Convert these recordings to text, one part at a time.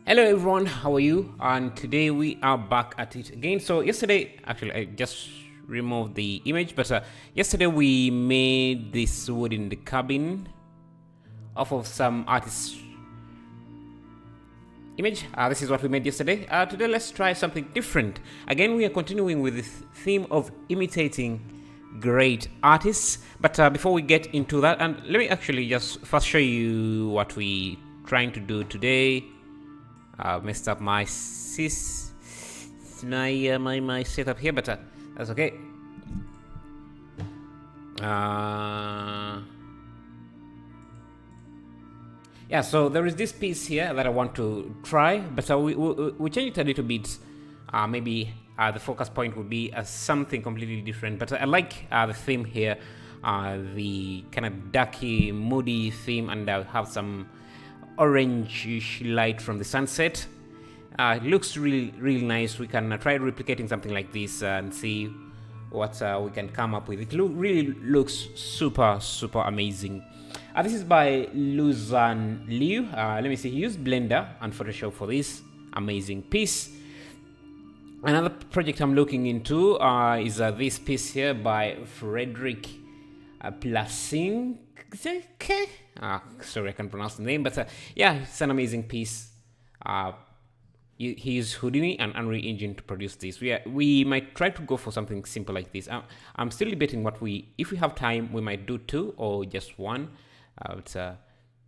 Hello everyone, how are you? And today we are back at it again. So yesterday, actually I just removed the image, but yesterday we made this wood in the cabin off of some artist's image. This is what we made yesterday. Today let's try something different. Again, we are continuing with this theme of imitating great artists. But before we get into that, and let me actually just first show you what we trying to do today. Messed up my my setup here, but that's okay. Yeah, so there is this piece here that I want to try, but we change it a little bit. Maybe the focus point would be something completely different, but I like the theme here, the kind of darky, moody theme, and I'll have some orange light from the sunset. It looks really nice. We can try replicating something like this and see what we can come up with. It really looks super amazing. This is by Luzan Liu. Let me see, he used Blender and Photoshop for this amazing piece. Another project I'm looking into is this piece here by Frederick Plasing. Sorry, I can't pronounce the name, but yeah, it's an amazing piece. He used Houdini and Unreal Engine to produce this. We might try to go for something simple like this. I'm still debating if we have time, we might do two or just one.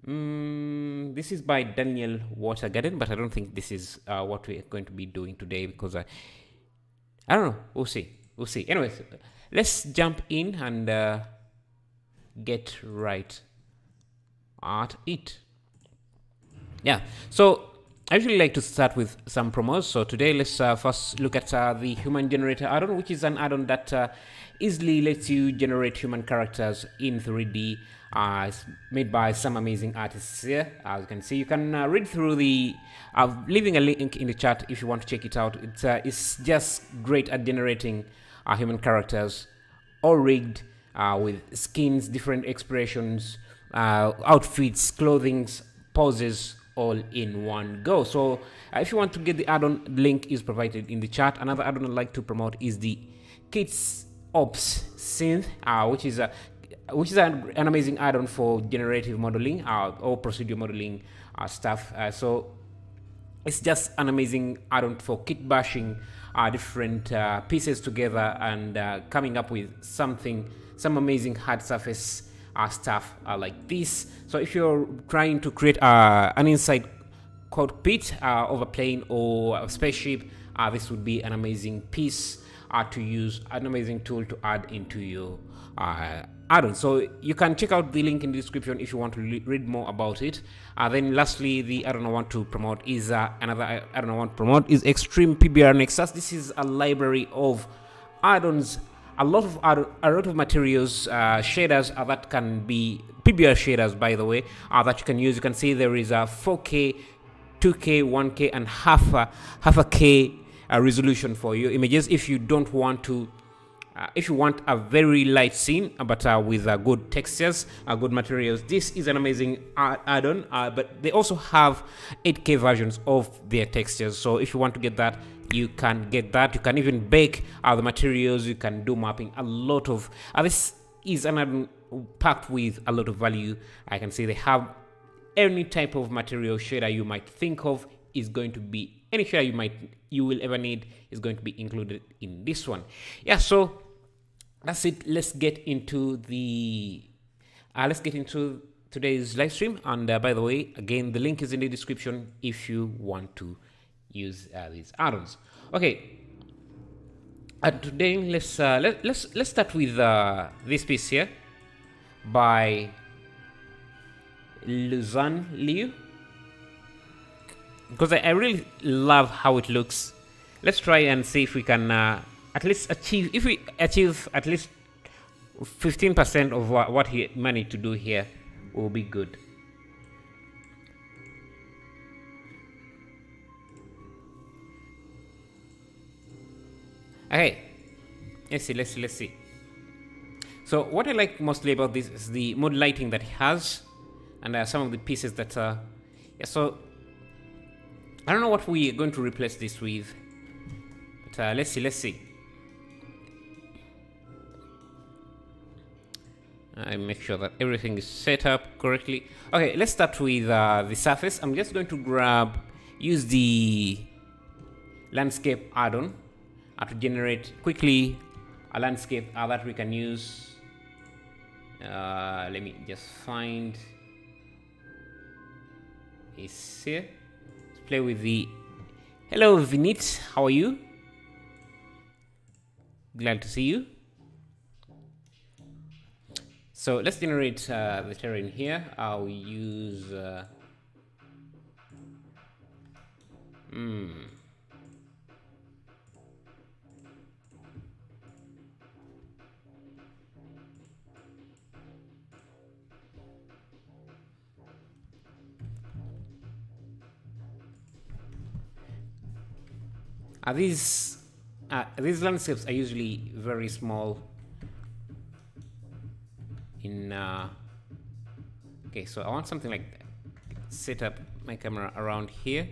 This is by Daniel Watergarden, but I don't think this is what we're going to be doing today because I don't know. We'll see. Anyways, let's jump in and get right at it. Yeah, so I usually like to start with some promos. So today let's first look at the human generator addon, which is an addon that easily lets you generate human characters in 3D. It's made by some amazing artists here. As you can see, you can read through the leaving a link in the chat if you want to check it out. It's just great at generating human characters, all rigged with skins, different expressions, outfits, clothing, poses, all in one go. So if you want to get the addon, link is provided in the chat. Another addon I'd like to promote is the Kits Ops synth, which is an amazing addon for generative modeling or procedure modeling stuff. So it's just an amazing addon for kit bashing different pieces together and coming up with some amazing hard surface stuff like this. So if you're trying to create an inside cockpit of a plane or a spaceship, this would be an amazing piece to use, an amazing tool to add into your addon. So you can check out the link in the description if you want to read more about it. Then lastly, the addon I want to promote is Extreme PBR Nexus. This is a library of addons, a lot of materials, shaders that can be PBR shaders, by the way, that you can use. You can see there is a 4K, 2K, 1K, and half a K resolution for your images. If you don't want to, if you want a very light scene but with good textures, good materials, this is an amazing addon. But they also have 8K versions of their textures. So if you want to get that, you can get that. You can even bake the materials. You can do mapping. A lot of this is an addon packed with a lot of value. I can see they have any type of material shader you might think of is going to be, any shader you will ever need is going to be included in this one. Yeah, so that's it. Let's get into today's live stream. And by the way, again, the link is in the description if you want to use these addons. Okay. Today let's start with this piece here by Luzan Liu, because I really love how it looks. Let's try and see if we can at least achieve. If we achieve at least 15% of what he managed to do here, will be good. Okay, let's see. So what I like mostly about this is the mood lighting that he has, and some of the pieces that yeah, so I don't know what we're going to replace this with, but let's see. I make sure that everything is set up correctly. Okay, let's start with the surface. I'm just going to use the landscape add-on to generate quickly a landscape that we can use. Let me just find is here. Let's play with the hello Vinit, how are you? Glad to see you. So let's generate the terrain here. I'll use these landscapes are usually very small in okay, so I want something like that. Set up my camera around here.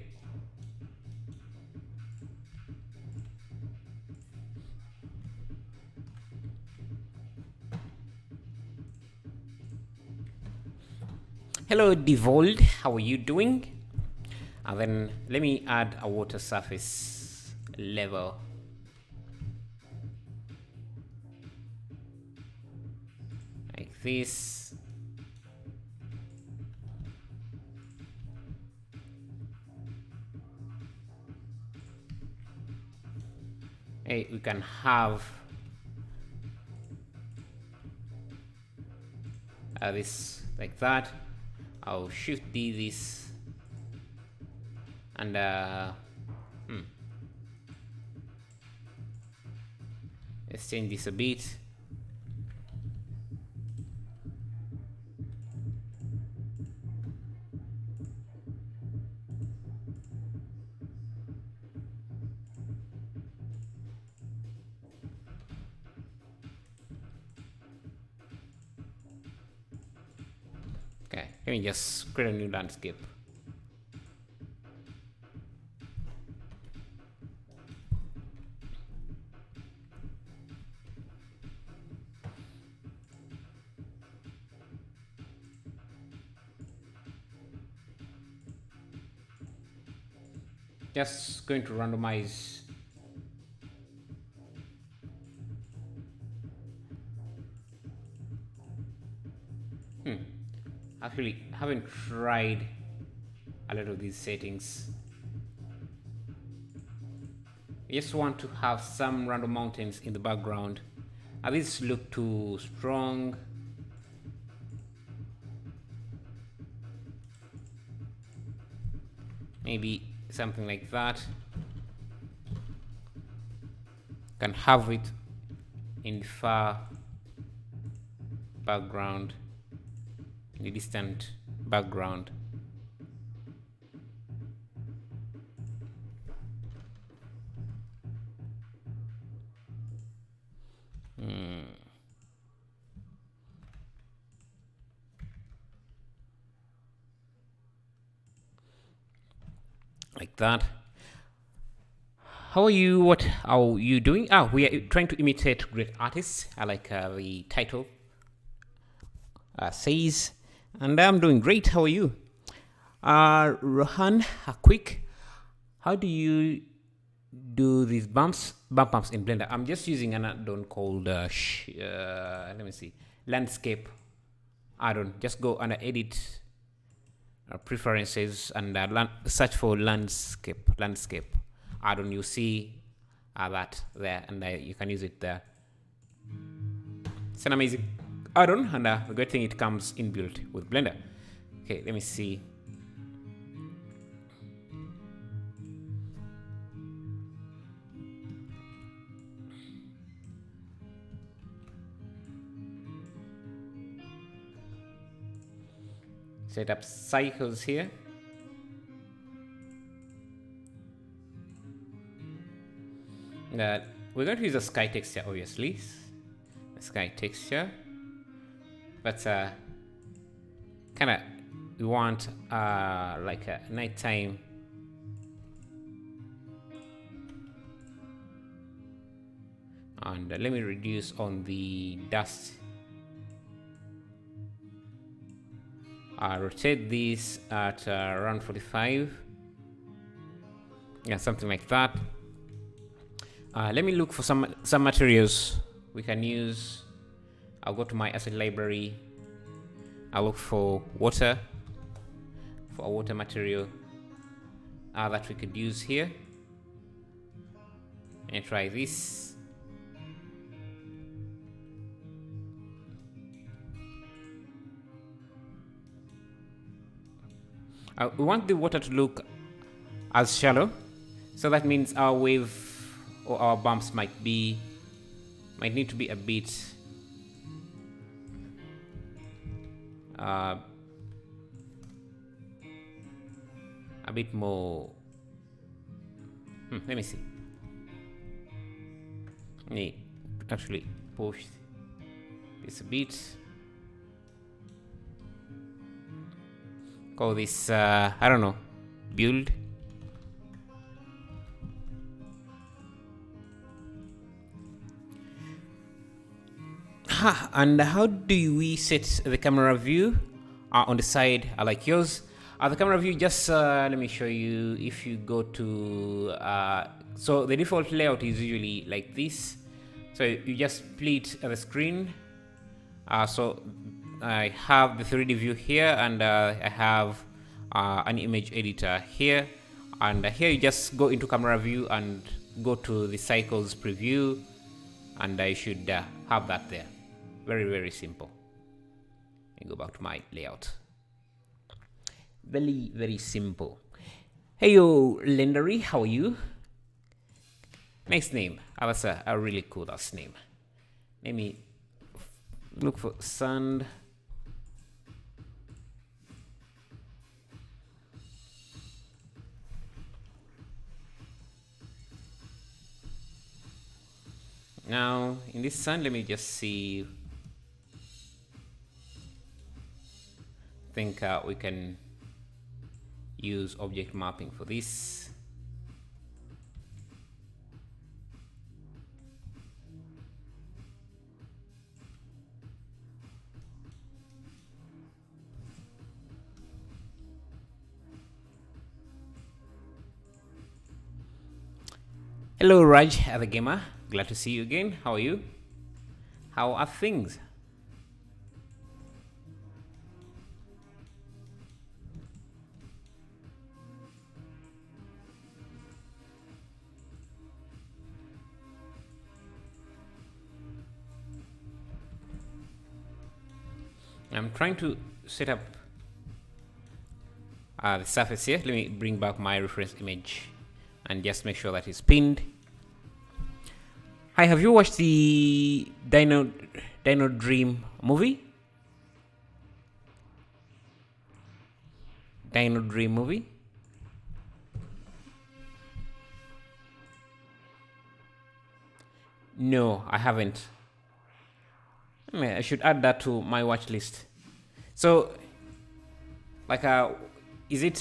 Hello Devold, how are you doing? And then let me add a water surface level. Like this. Hey, we can have this like that. I'll shift this and let's change this a bit. Okay, let me just create a new landscape. Just going to randomize actually haven't tried a lot of these settings. I just want to have some random mountains in the background. These look too strong. Maybe something like that. Can have it in the far background, in the distant background. Like that. How are you? What are you doing? We are trying to imitate great artists. I like the title says, and I'm doing great. How are you? Rohan, quick. How do you do these bumps in Blender? I'm just using an add-on called let me see, landscape add-on. Just go under edit, preferences, and search for landscape add-on. You see that there, and you can use it there. It's an amazing add-on, and the good thing, it comes inbuilt with Blender. Okay, let me see. Set up cycles here. We're going to use a sky texture, obviously. A sky texture. But kind of, we want like a nighttime And let me reduce on the dust. Rotate this at around 45. Yeah, something like that. Let me look for some materials we can use. I'll go to my asset library. I'll look for water, for a water material that we could use here. And try this. We want the water to look as shallow, so that means our wave or our bumps might need to be a bit more. Let me see. Let me actually push this a bit. Call this I don't know, build. And how do we set the camera view on the side like yours? The camera view, just let me show you. If you go to so the default layout is usually like this. So you just split the screen. So I have the 3D view here, and I have an image editor here, and here you just go into camera view and go to the cycles preview, and I should have that there. Very, very simple. Let me go back to my layout. Very, very simple. Hey yo, Lendery, how are you? Nice name. That's a really cool last name. Let me look for sand. Now in this sand, let me just see. I think we can use object mapping for this. Hello Raj, the gamer. Glad to see you again. How are you? How are things? I'm trying to set up the surface here. Let me bring back my reference image and just make sure that it's pinned. Hi, have you watched the Dino Dream movie? Dino Dream movie? No, I haven't. I should add that to my watch list. So, like, is it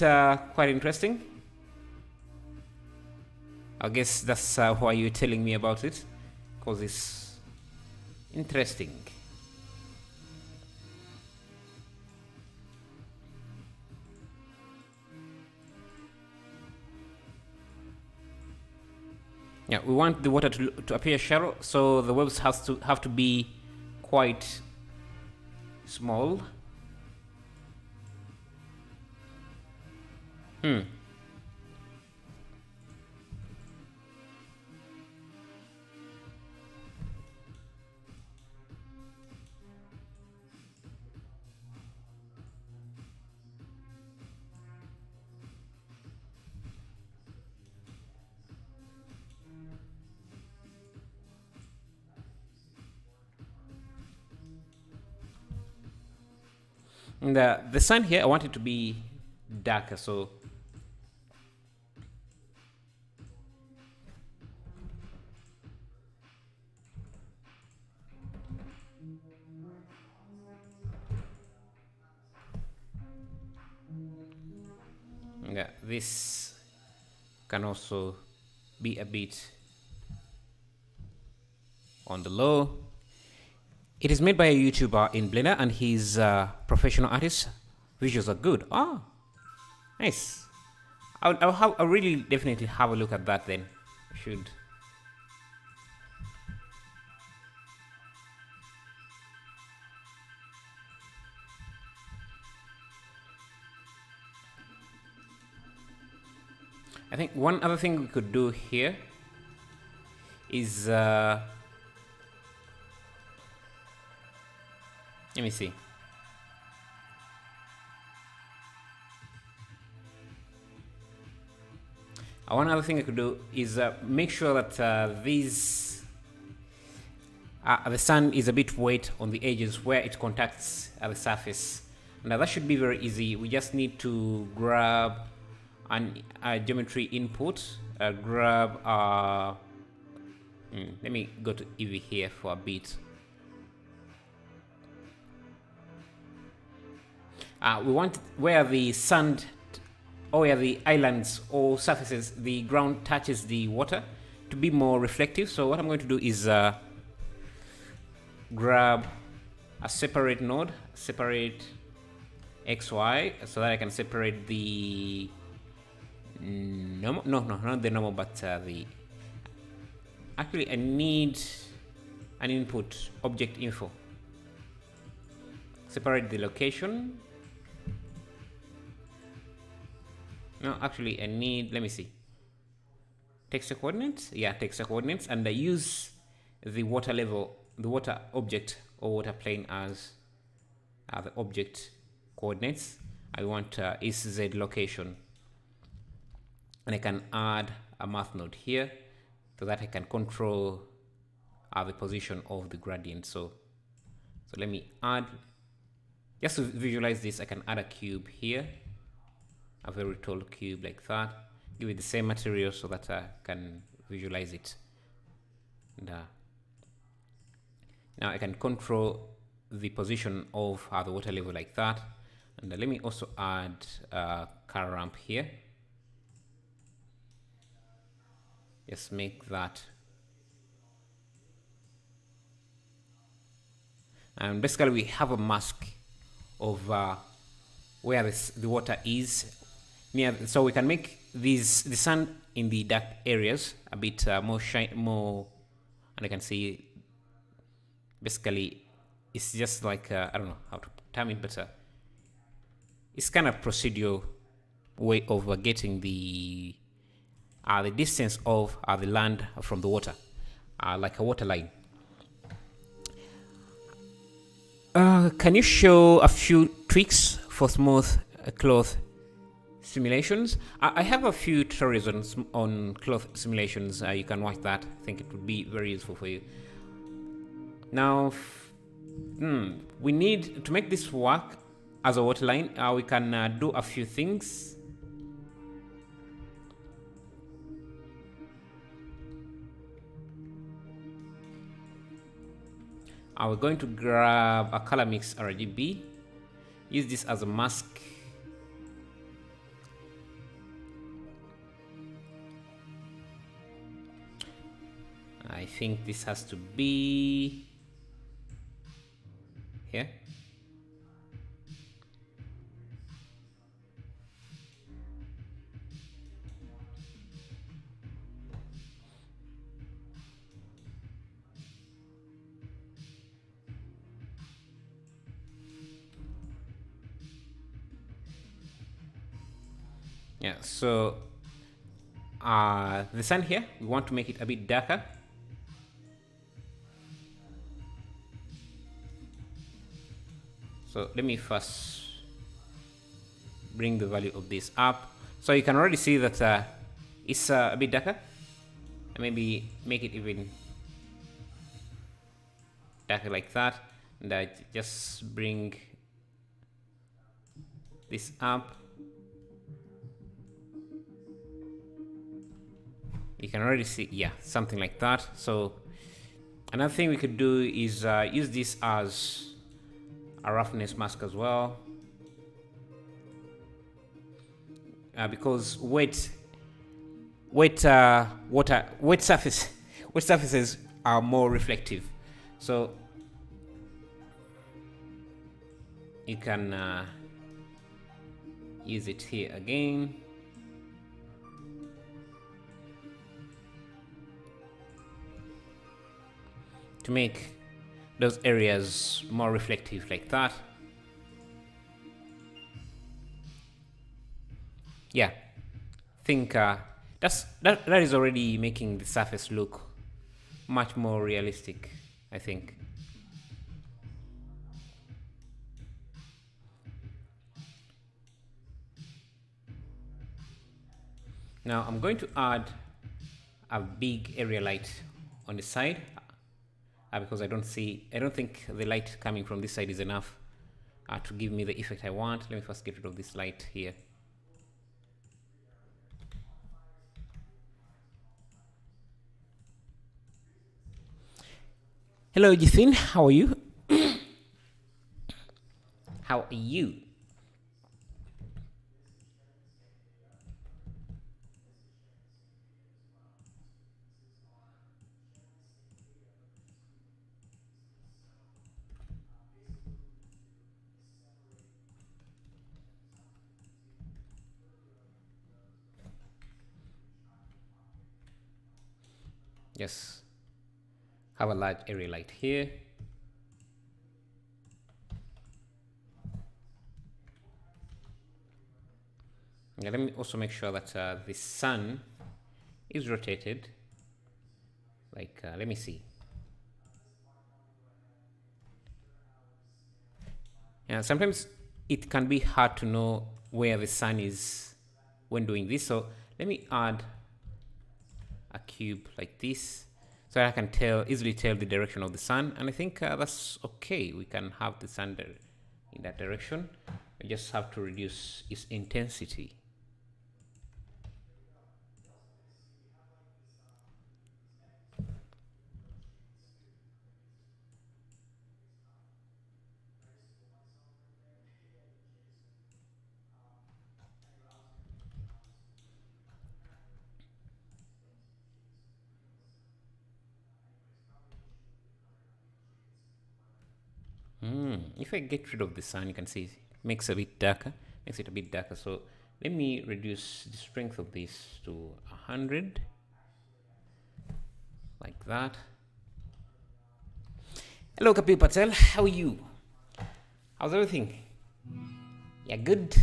quite interesting? I guess that's why you're telling me about it, because it's interesting. Yeah, we want the water to appear shallow, so the waves have to be quite small. And the sun here, I want it to be darker, so yeah, this can also be a bit on the low. It is made by a YouTuber in Blender, and he's a professional artist. Visuals are good. Oh, nice. I'll really definitely have a look at that then. Should. I think one other thing we could do here is let me see. One other thing I could do is make sure that the sand is a bit wet on the edges where it contacts the surface. Now that should be very easy. We just need to grab a geometry input, grab let me go to Eevee here for a bit. We want where the sand or where the islands or surfaces, the ground touches the water, to be more reflective. So what I'm going to do is grab a separate node, separate XY, so that I can separate the not the normal, but the actually I need an input object info. Separate the location. No, actually I need, let me see, texture coordinates. Yeah, texture coordinates, and I use the water level, the water object or water plane as the object coordinates. I want EZ location, and I can add a math node here so that I can control the position of the gradient. So let me add, just to visualize this, I can add a cube here, a very tall cube like that, give it the same material so that I can visualize it. And now I can control the position of the water level like that. And let me also add a car ramp here. Just make that. And basically we have a mask of where the water is near, so we can make the sun in the dark areas a bit more and I can see basically it's just like I don't know how to term it, but it's kind of procedural way of getting the distance of the land from the water, like a water line. Can you show a few tweaks for smooth cloth simulations? I have a few tutorials on cloth simulations. You can watch that. I think it would be very useful for you. Now, we need to make this work as a waterline. We can do a few things. We're going to grab a color mix RGB, use this as a mask. I think this has to be here. Yeah, so the sun here, we want to make it a bit darker. So let me first bring the value of this up. So you can already see that it's a bit darker. And maybe make it even darker like that. And I just bring this up. You can already see, yeah, something like that. So another thing we could do is use this as a roughness mask as well, because wet surfaces are more reflective. So you can use it here again. To make those areas more reflective like that. Yeah, I think that is already making the surface look much more realistic, I think. Now I'm going to add a big area light on the side because I don't think the light coming from this side is enough to give me the effect I want. Let me first get rid of this light here. Hello, Jithin. How are you? How are you? Yes. Have a large area light here. Yeah, let me also make sure that the sun is rotated. Like, let me see. Yeah, sometimes it can be hard to know where the sun is when doing this. So let me add a cube like this so I can easily tell the direction of the sun. And I think that's okay. We can have the sun in that direction. We just have to reduce its intensity. If I get rid of the sun, you can see it makes it a bit darker. So let me reduce the strength of this to 100, like that. Hello, Kapil Patel. How are you? How's everything? Yeah, good.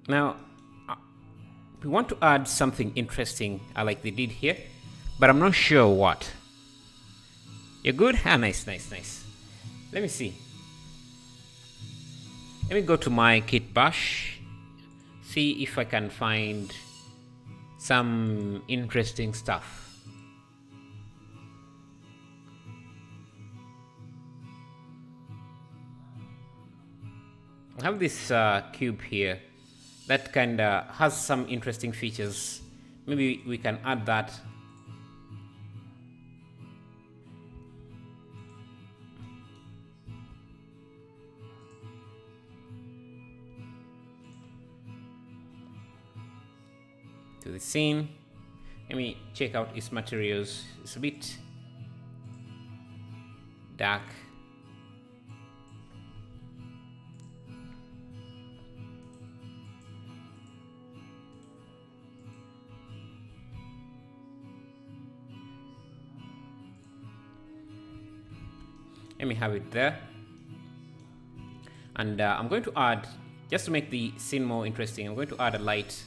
Now, we want to add something interesting like they did here, but I'm not sure what. You're good? Ah, nice. Let me see. Let me go to my kit bash, see if I can find some interesting stuff. I have this cube here that kind of has some interesting features. Maybe we can add that. To the scene. Let me check out its materials. It's a bit dark. Let me have it there. And I'm going to add, just to make the scene more interesting, I'm going to add a light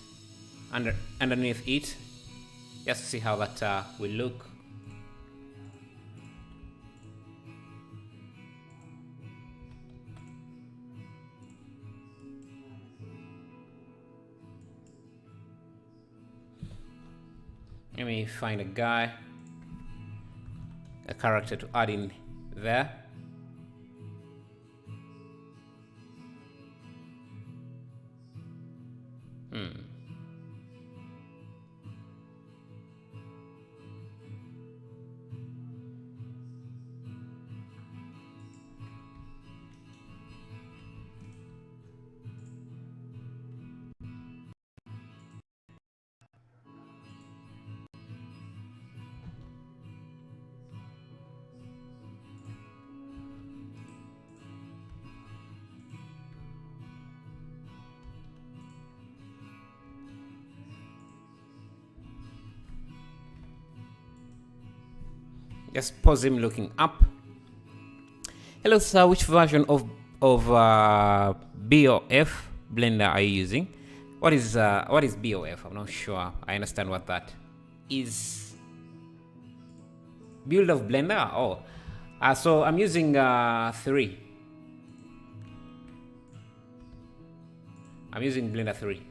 underneath it, just to see how that will look. Let me find a character to add in there. Just pause him looking up. Hello, sir. Which version of BOF Blender are you using? What is BOF? I'm not sure. I understand what that is. Build of Blender. Oh, so I'm using 3. I'm using Blender 3.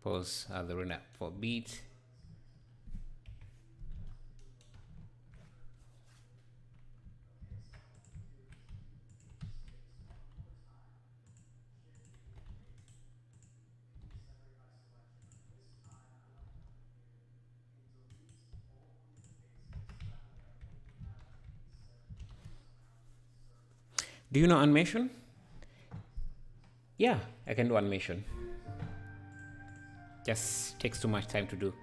Pause the runner for a bit. Do you know animation? Yeah, I can do animation. Just takes too much time to do.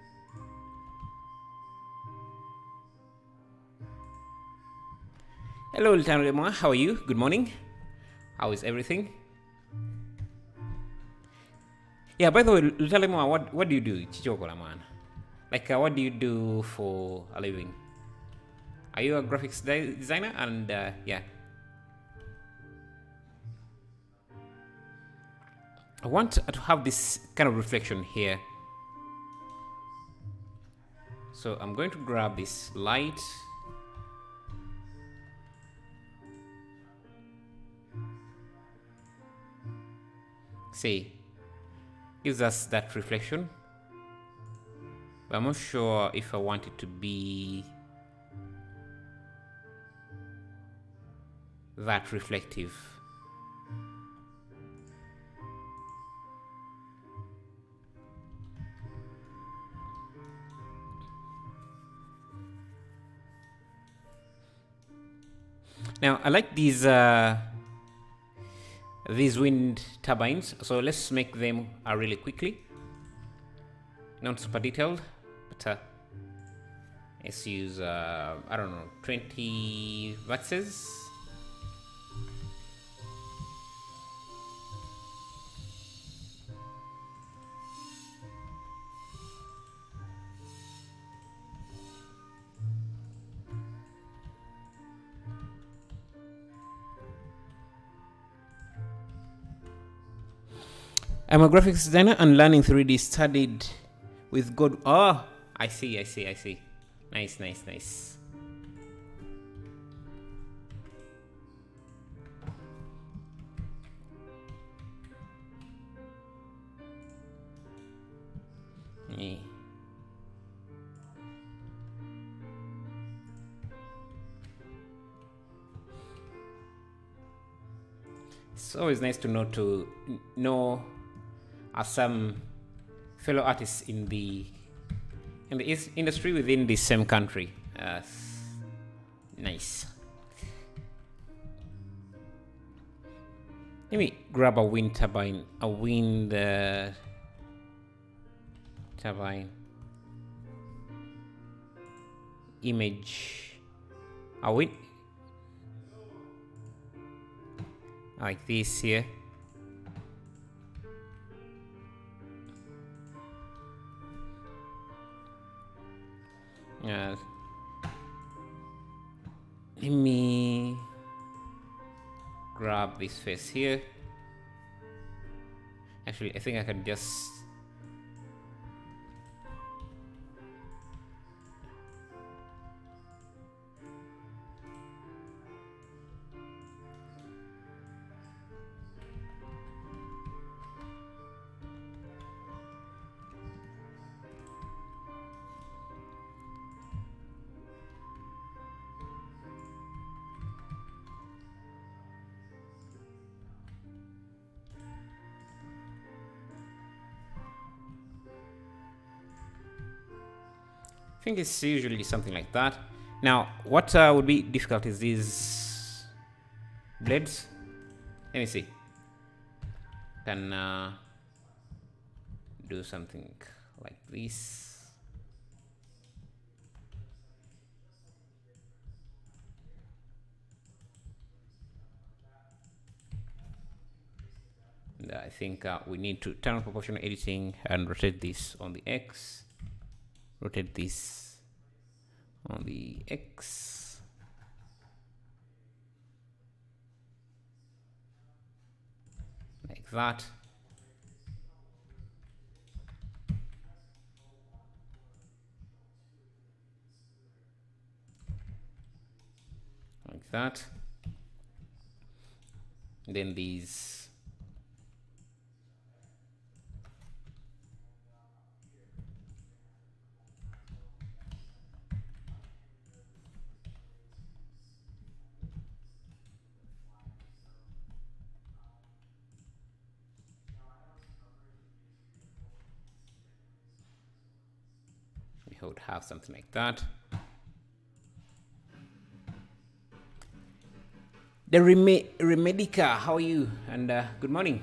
Hello, Lieutenant, how are you? Good morning. How is everything? Yeah, by the way, Lieutenant, what do you do? Chichokola, man. Like, what do you do for a living? Are you a graphics designer? And yeah. I want to have this kind of reflection here. So I'm going to grab this light. See, gives us that reflection. But I'm not sure if I want it to be that reflective. Now I like these wind turbines, so let's make them really quickly. Not super detailed, but let's use I don't know, 20 vertices. I'm a graphics designer and learning 3D. Studied with God. Oh, I see. Nice. Yeah. It's always nice to know some fellow artists in the industry within the same country. Nice. Let me grab a wind turbine. Turbine image. A wind like this here. Uh, let me grab this face here. Actually, I think I can just I think it's usually something like that. Now, what would be difficult is these blades. Let me see. Can do something like this. And I think we need to turn on proportional editing and rotate this on the X. Rotate this on the X. Like that. Like that. And then these. We would have something like that. The Remedica, how are you? And good morning.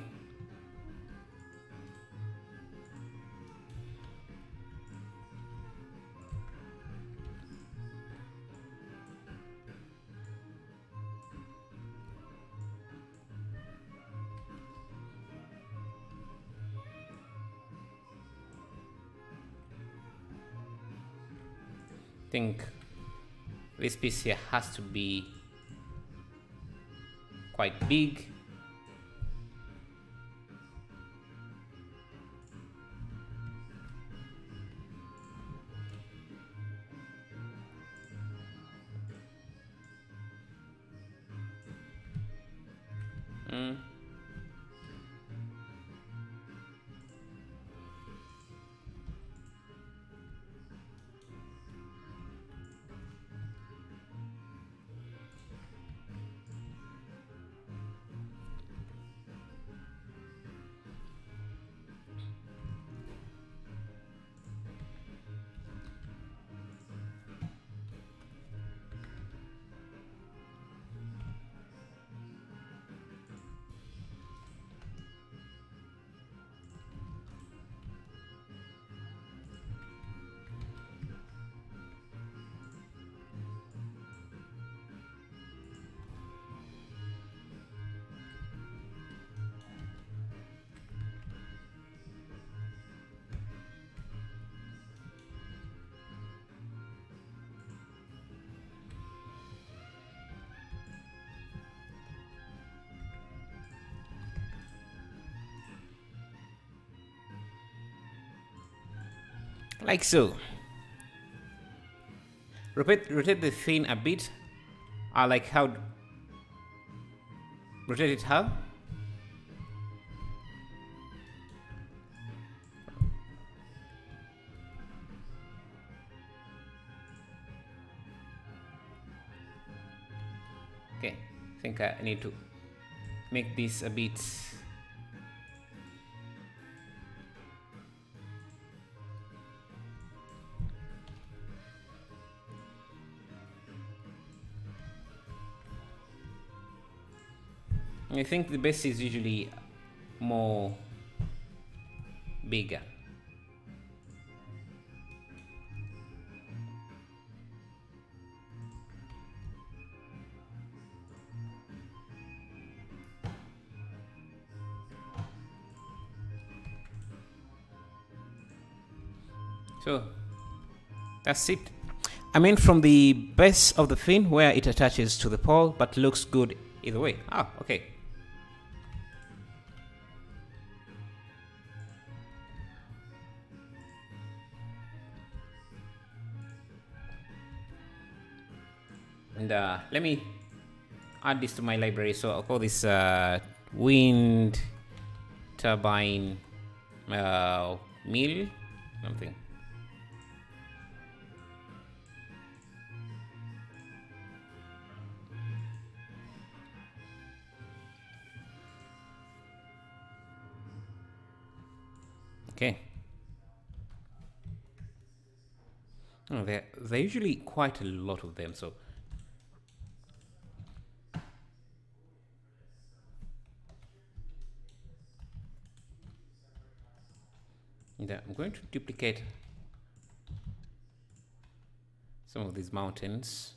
I think this piece here has to be quite big. Like so. Rotate the thing a bit. I like how. Rotate it how? Okay, I think I need to make this a bit. I think the base is usually more bigger. So that's it. I mean from the base of the fin where it attaches to the pole, but looks good either way. Ah, okay. And let me add this to my library. So I'll call this wind turbine mill something. Okay. Oh, there are usually quite a lot of them, so I'm going to duplicate some of these mountains.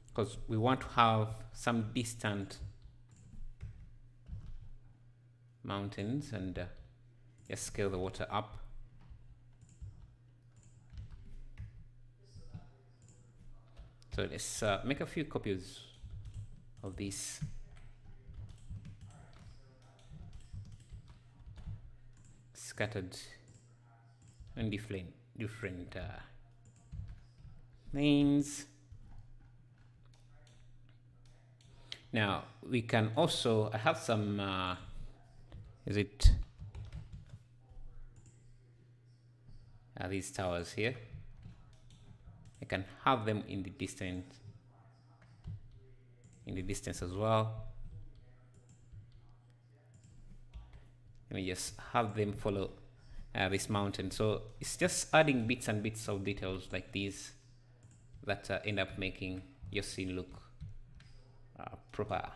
Because we want to have some distant mountains and just scale the water up. So let's make a few copies of these. Scattered on different lanes. Now we can also, I have some, these towers here. I can have them in the distance as well. Let me just have them follow this mountain. So it's just adding bits and bits of details like these that end up making your scene look proper.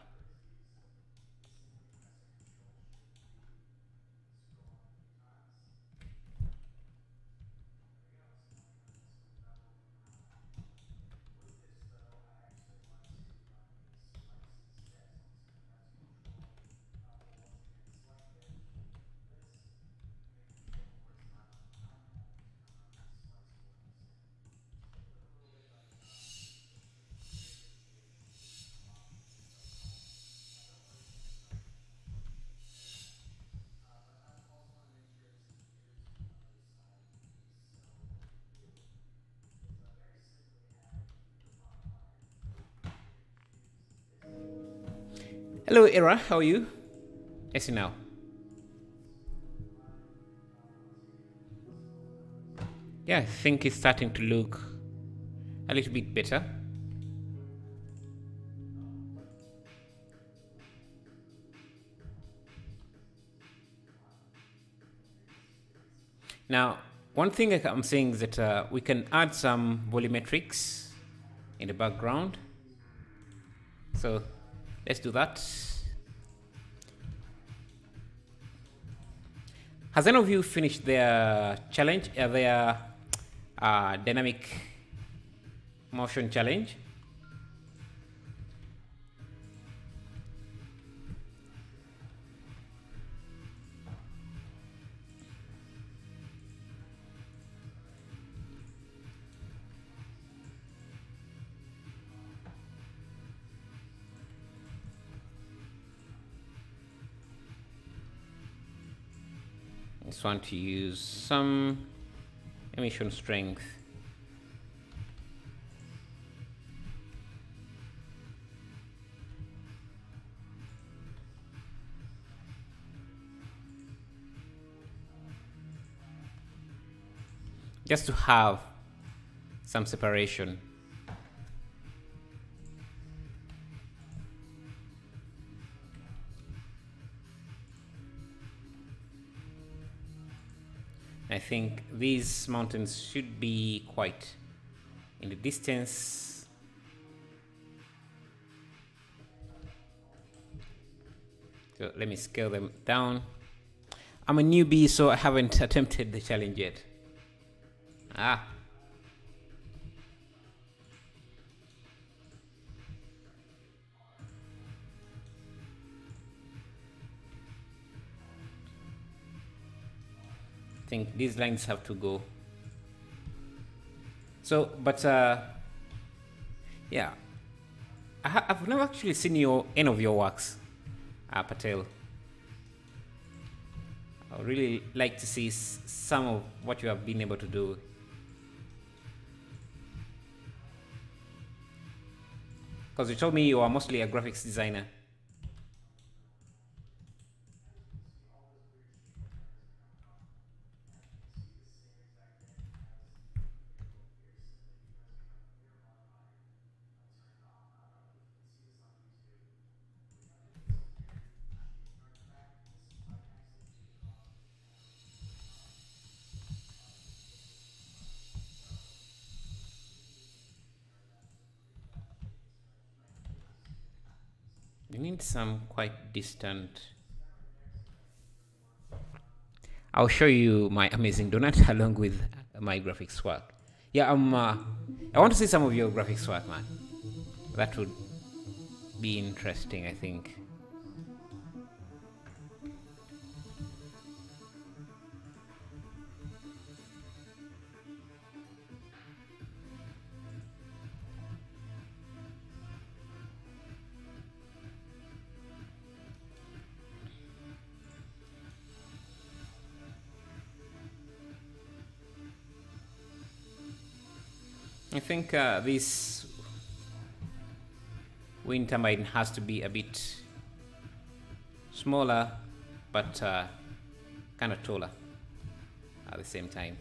Hello, Era. How are you? Yes, now. Yeah, I think it's starting to look a little bit better. Now, one thing I'm saying is that we can add some volumetrics in the background. So let's do that. Has any of you finished their challenge, their dynamic motion challenge? I just want to use some emission strength. Just to have some separation. I think these mountains should be quite in the distance. So let me scale them down. I'm a newbie, so I haven't attempted the challenge yet. think these lines have to go. So, but yeah, I've never actually seen any of your works, Patel. I would really like to see some of what you have been able to do. Because you told me you are mostly a graphics designer. You need some quite distant. I'll show you my amazing donut along with my graphics work. Yeah, I want to see some of your graphics work, man. That would be interesting, I think. I think this wind turbine has to be a bit smaller, but kind of taller at the same time.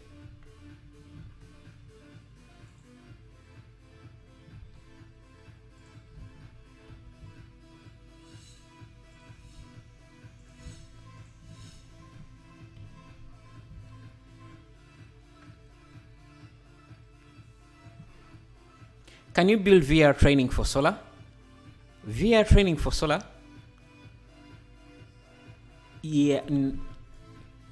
Can you build VR training for solar? VR training for solar? Yeah,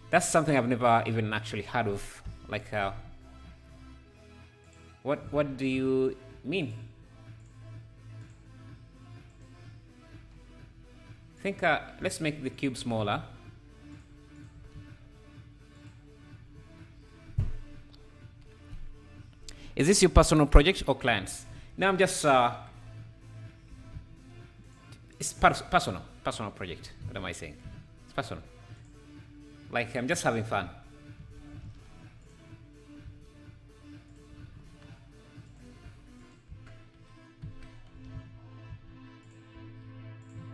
that's something I've never even actually heard of. Like, what do you mean? I think let's make the cube smaller. Is this your personal project or clients? No, I'm just it's personal project. What am I saying? It's personal. Like, I'm just having fun.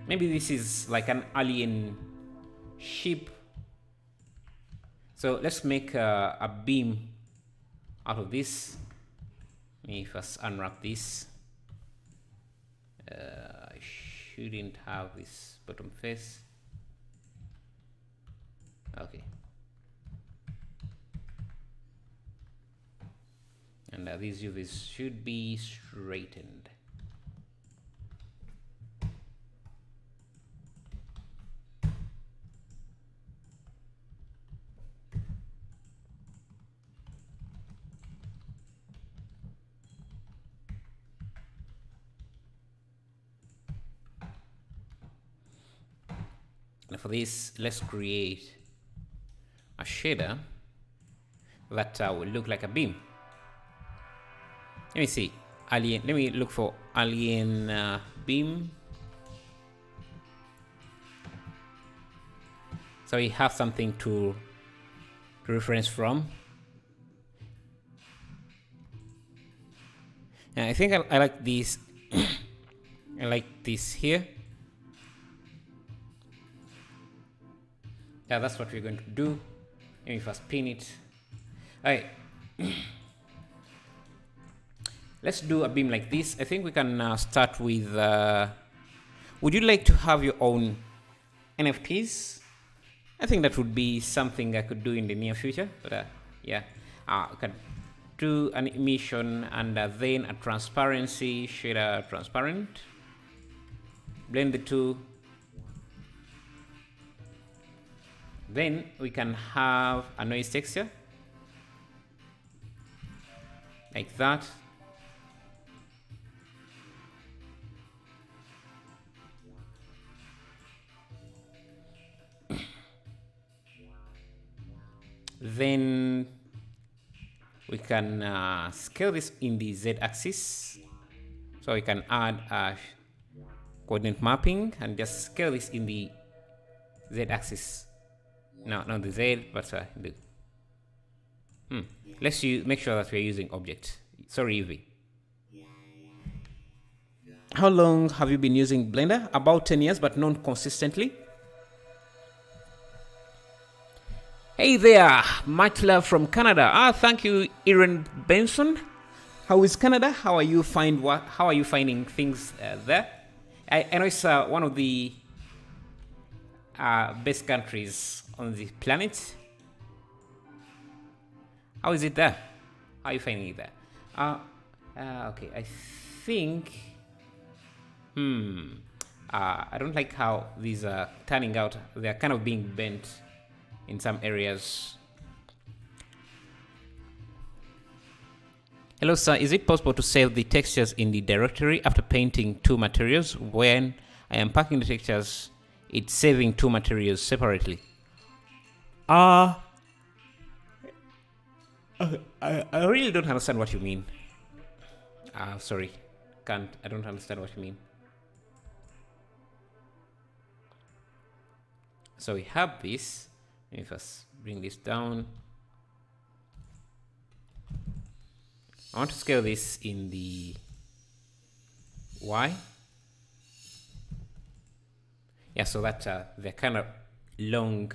Maybe this is like an alien ship. So let's make a beam out of this. Let me first unwrap this. I shouldn't have this bottom face. Okay. And these UVs should be straightened. And for this, let's create a shader that will look like a beam. Let me see. Alien. Let me look for alien beam. So we have something to reference from. And I think I like this. I like this here. Yeah, that's what we're going to do. Let me first pin it. All right. Let's do a beam like this. I think we can start with. Would you like to have your own NFTs? I think that would be something I could do in the near future. But yeah, I can do an emission and then a transparency shader transparent. Blend the two. Then we can have a noise texture like that. Then can scale this in the z-axis. So we can add a coordinate mapping and just scale this in the z-axis. No, not the z, but the. Let's make sure that we're using object. Sorry, Evie. How long have you been using Blender? About 10 years, but not consistently. Hey there, much love from Canada. Thank you, Erin Benson. How is Canada? How are you finding things there? I know it's one of the best countries on the planet. How is it there? How are you finding it there? Okay, I think. I don't like how these are turning out. They're kind of being bent in some areas. Hello, sir. Is it possible to save the textures in the directory after painting two materials? When I am packing the textures, it's saving two materials separately. I really don't understand what you mean. Sorry. I don't understand what you mean. So we have this. Let me first bring this down. I want to scale this in the Y. Yeah, so that they're kind of long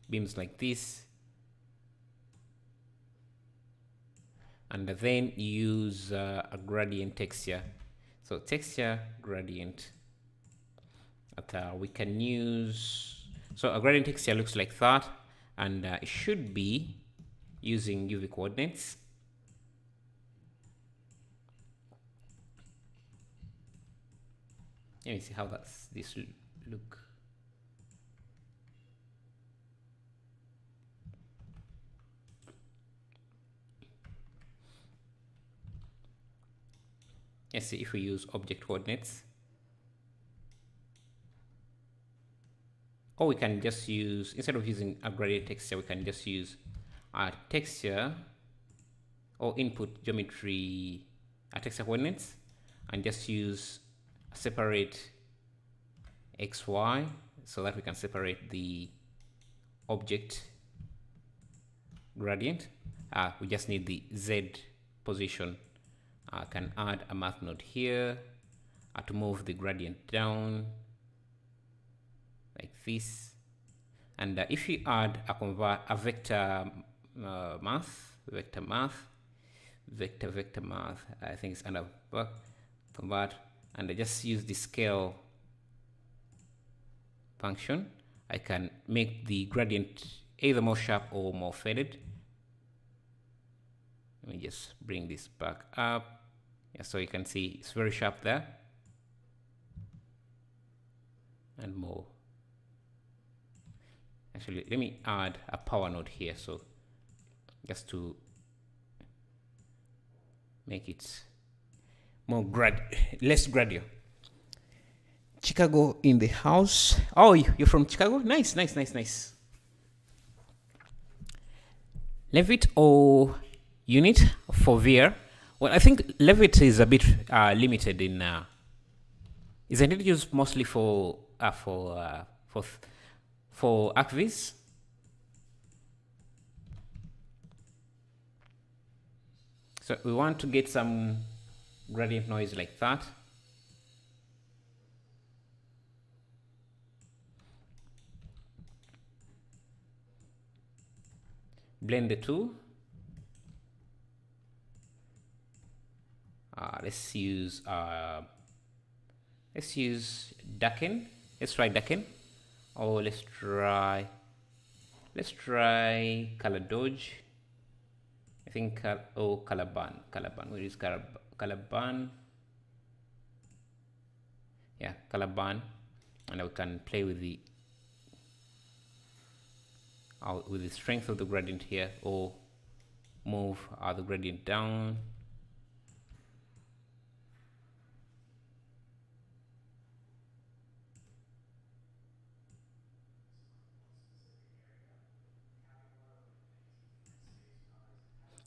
beams like this. And then use a gradient texture. So texture gradient that we can use. So a gradient texture looks like that, and it should be using UV coordinates. Let me see how this look. Let's see if we use object coordinates. Or we can just use, instead of using a gradient texture, we can just use a texture or input geometry texture coordinates and just use a separate XY so that we can separate the object gradient. We just need the Z position. I can add a math node here to move the gradient down like this. And if you add a vector math, I think it's under convert, and I just use the scale function. I can make the gradient either more sharp or more faded. Let me just bring this back up. Yeah, so you can see it's very sharp there. And more. Actually, let me add a power node here, so just to make it more less gradual. Chicago in the house. Oh, you're from Chicago? Nice. Levit or unit for VR? Well, I think Levit is a bit limited in. Isn't it used mostly for ArcViz? So we want to get some gradient noise like that. Blend the two. Let's use darken. Let's try darken. Or let's try color dodge. I think color ban. Where is color ban? Yeah, color ban, and we can play with the strength of the gradient here, or move the gradient down.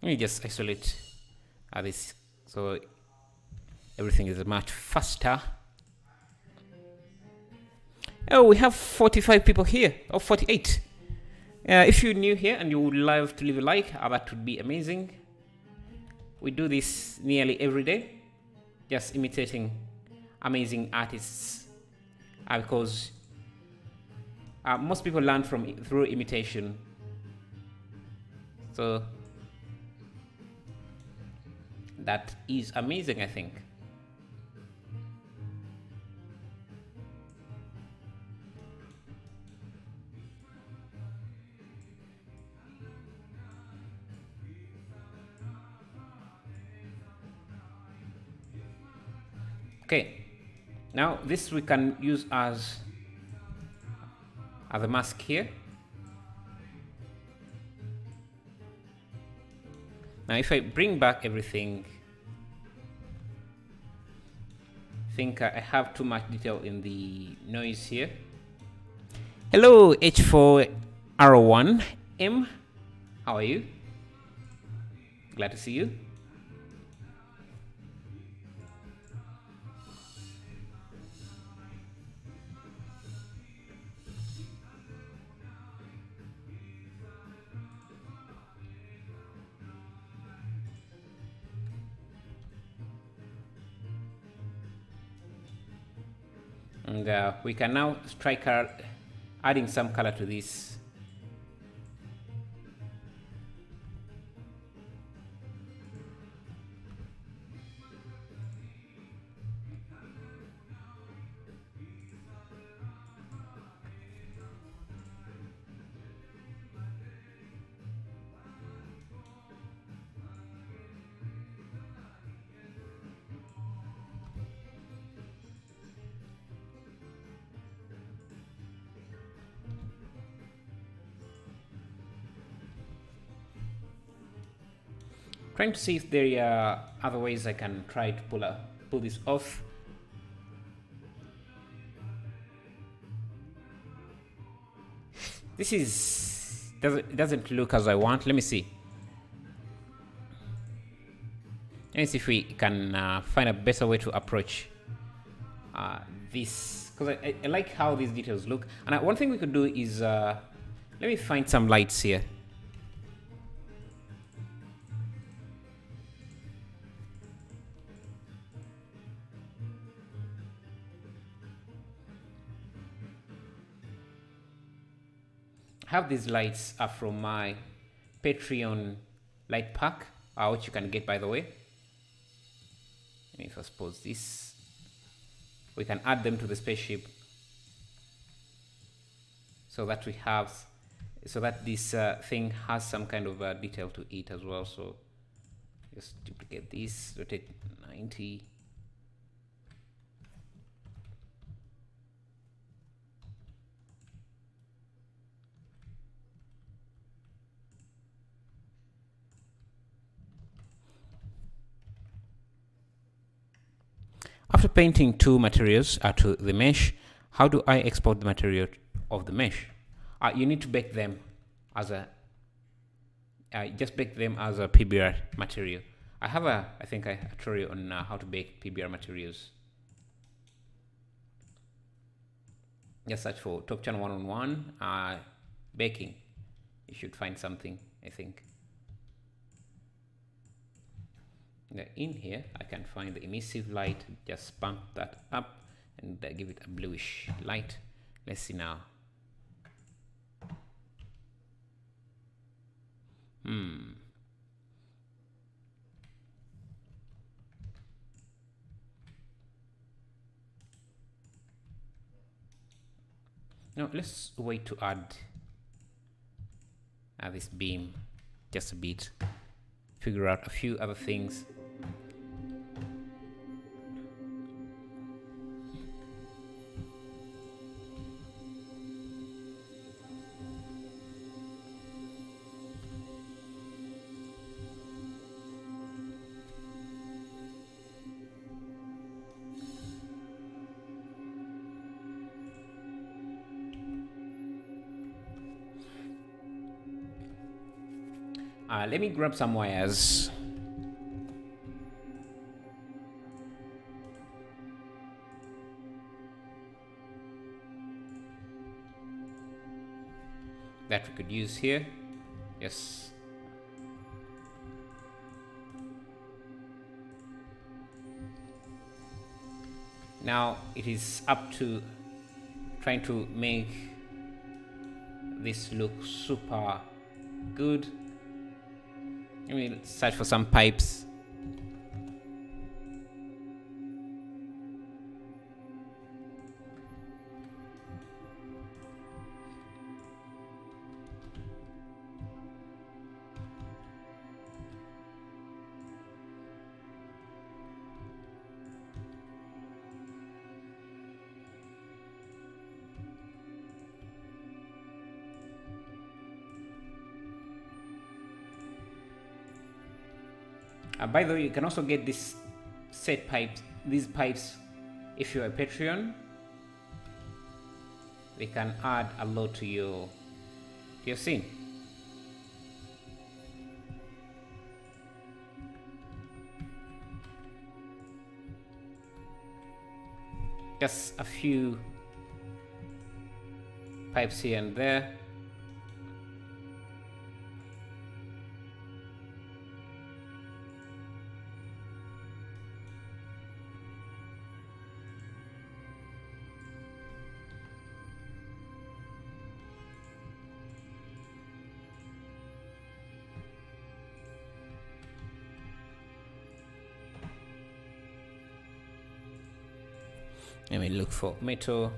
Let me just isolate this so everything is much faster. Oh, we have 45 people here, or 48. If you're new here and you would love to leave a like, that would be amazing. We do this nearly every day, just imitating amazing artists, because most people learn through imitation. So that is amazing, I think. Okay, now this we can use as a mask here. Now if I bring back everything, I think I have too much detail in the noise here. Hello H4R1M, how are you? Glad to see you. And we can now try adding some color to this. Trying to see if there are other ways I can try to pull this off. This doesn't look as I want. Let me see. Let me see if we can find a better way to approach this, because I like how these details look. And one thing we could do is let me find some lights here. Have these lights are from my Patreon light pack, which you can get, by the way. Let me first pause this. We can add them to the spaceship so that this thing has some kind of detail to it as well. So just duplicate this, rotate 90. After painting two materials to the mesh, how do I export the material of the mesh? You need to bake them as a PBR material. I have a tutorial on how to bake PBR materials. Just search for Top Channel 1-on-1 baking. You should find something, I think. In here I can find the emissive light, just bump that up and give it a bluish light. Let's see now. Now let's wait to add this beam just a bit, figure out a few other things. Let me grab some wires. That we could use here. Yes. Now it is up to trying to make this look super good. Let me search for some pipes. By the way, you can also get this set pipes, these pipes, if you're a Patreon. They can add a lot to your scene. Just a few pipes here and there. Let me look for metal.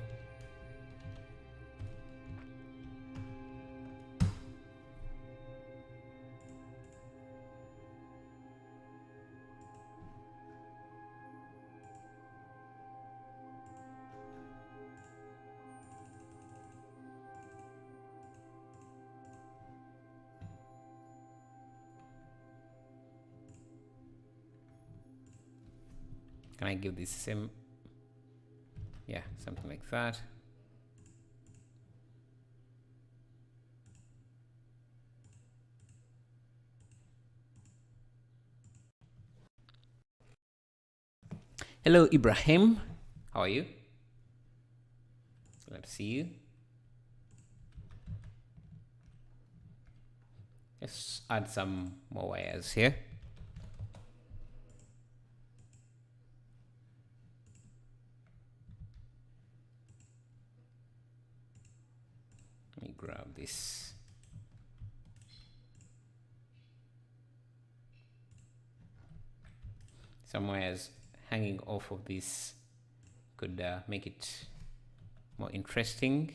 Can I give this same? Yeah, something like that. Hello, Ibrahim. How are you? Glad to see you. Let's add some more wires here. Let me grab this. Some wires hanging off of this could make it more interesting.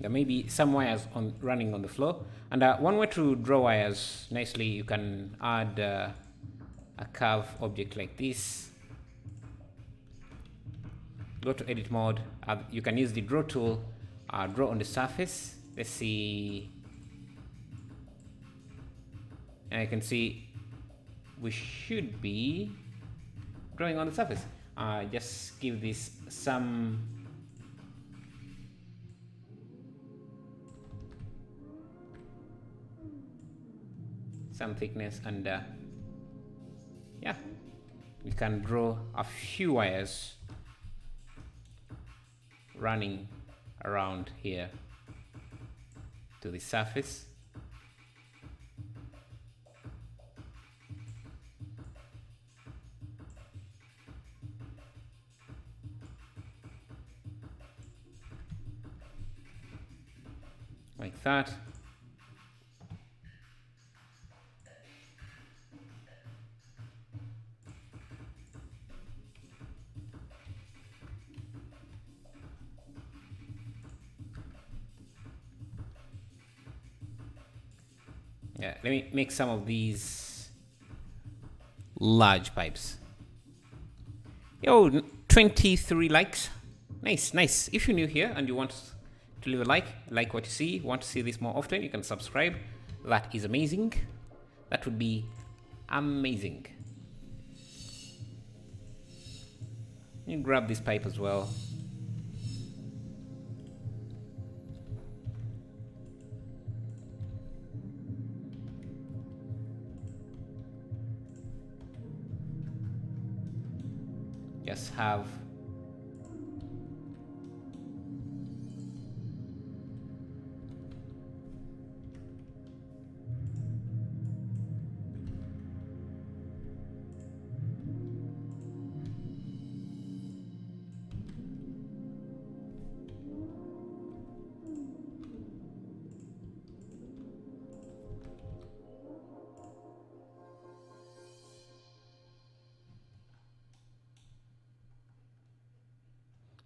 There may be some wires running on the floor, and one way to draw wires nicely, you can add a curve object like this. Go to edit mode. You can use the draw tool, draw on the surface. Let's see, and I can see we should be drawing on the surface. Just give this some thickness, and yeah, we can draw a few wires running around here to the surface. Like that. Yeah, let me make some of these large pipes. Yo, 23 likes. Nice. If you're new here and you want to leave a like what you see, want to see this more often, you can subscribe. That is amazing. That would be amazing. You grab this pipe as well. Just have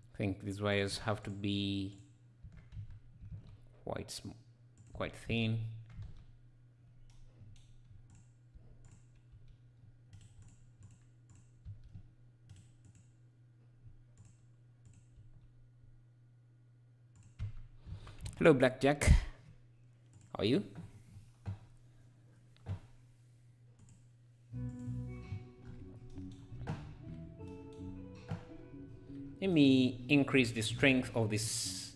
I think these wires have to be quite thin. Hello, Blackjack. How are you? Let me increase the strength of this.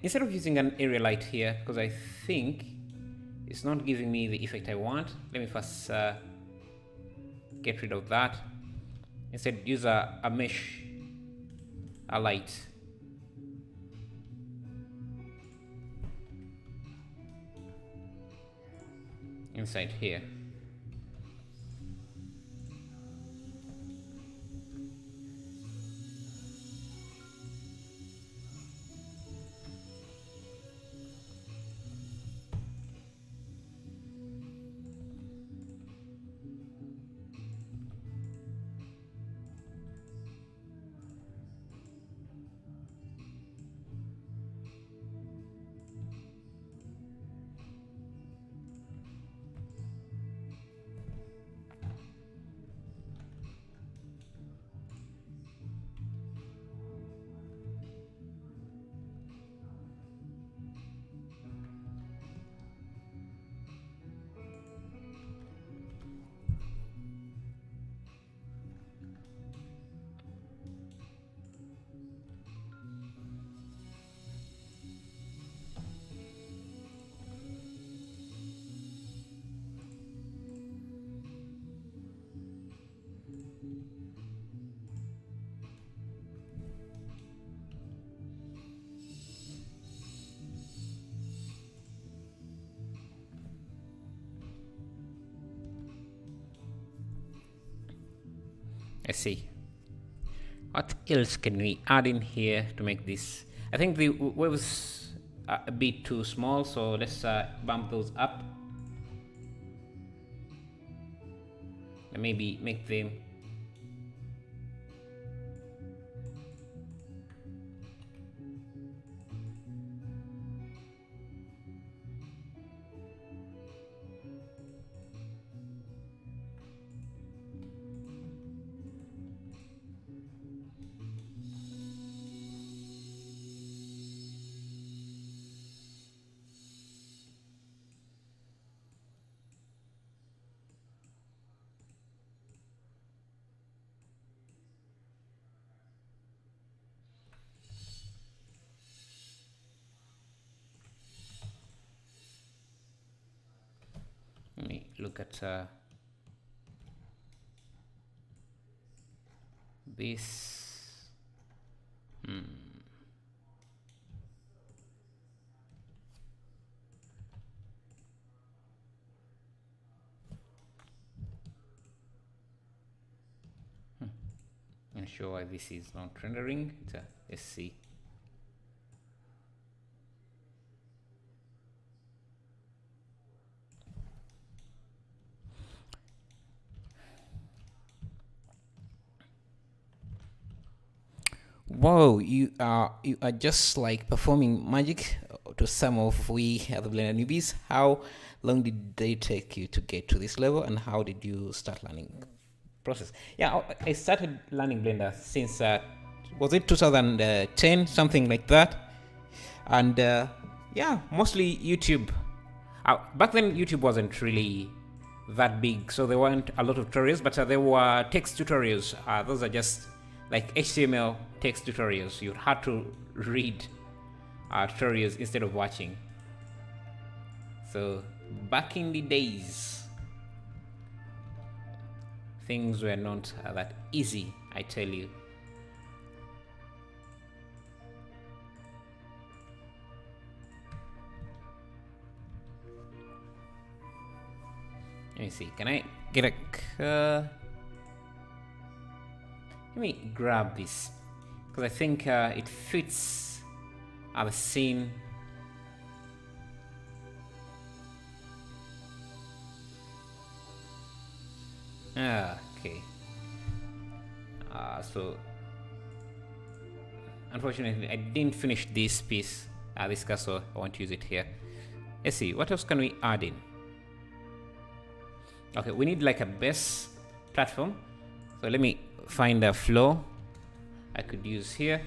Instead of using an area light here, because I think it's not giving me the effect I want. Let me first get rid of that. Instead, use a mesh, a light. Inside here. Let's see. What else can we add in here to make this? I think the waves are a bit too small, so let's bump those up. And maybe make them let me look at this. I'm sure why this is not rendering. It's a SC. Wow, you are just like performing magic to some of we other Blender newbies. How long did they take you to get to this level, and how did you start learning? process. Yeah, I started learning Blender since was it 2010, something like that, and yeah, mostly YouTube. Back then, YouTube wasn't really that big, so there weren't a lot of tutorials, but there were text tutorials. Those are just like HTML text tutorials. You had to read tutorials instead of watching. So back in the days, things were not that easy, I tell you. Let me see, can I get a... let me grab this, because I think it fits the scene. Okay. So unfortunately I didn't finish this piece, this castle. I want to use it here. Let's see, what else can we add in? Okay, we need like a base platform. So let me find a floor I could use here.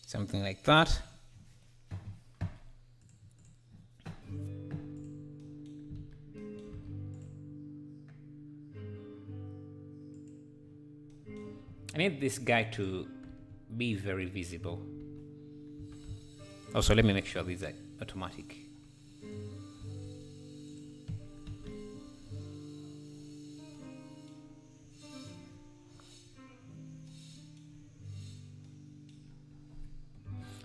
Something like that. I need this guy to be very visible. Also, let me make sure these are automatic.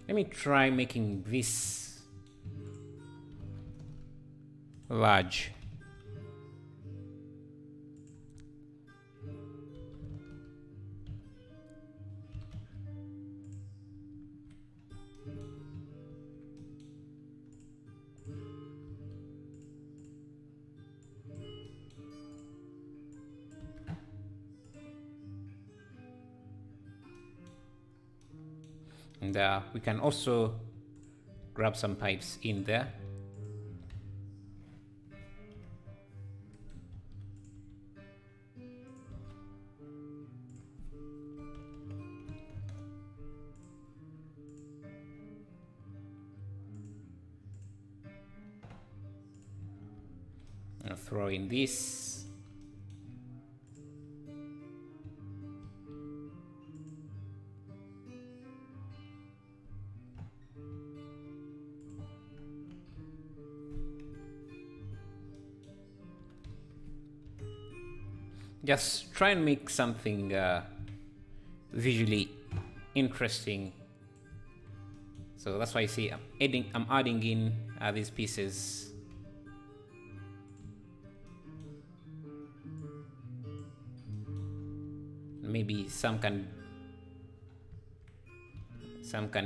Let me try making this large. And we can also grab some pipes in there. I'll throw in this. Just try and make something visually interesting. So that's why you see I'm adding in these pieces. Maybe some can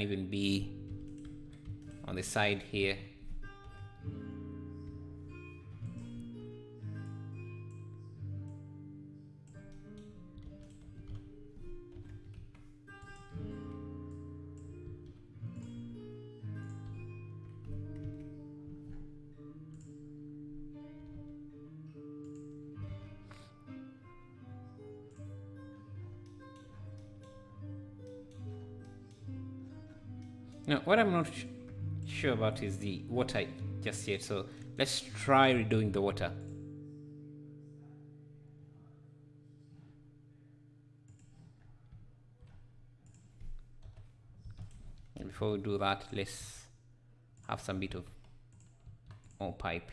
even be on the side here. Now, what I'm not sure about is the water just yet. So let's try redoing the water. And before we do that, let's have some bit of more pipe.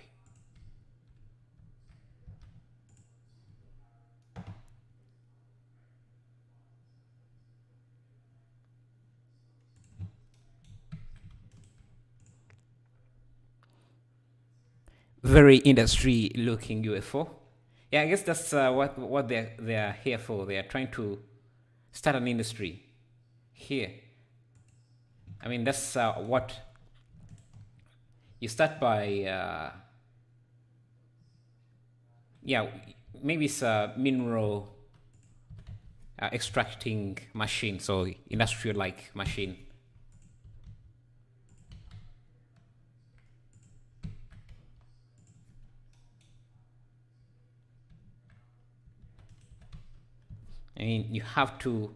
Very industry looking UFO. Yeah, I guess that's what they're here for. They are trying to start an industry here. I mean, that's what you start by. Yeah, maybe it's a mineral extracting machine, so industrial like machine. I mean, you have to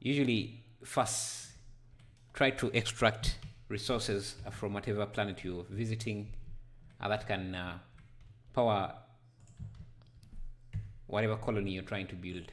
usually first try to extract resources from whatever planet you're visiting that can power whatever colony you're trying to build.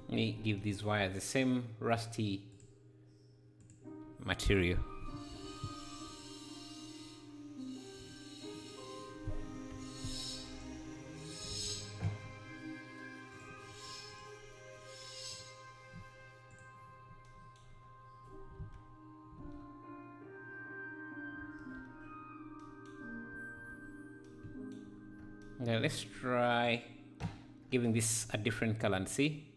Let me give these wires the same rusty material. Now let's try giving this a different color and see.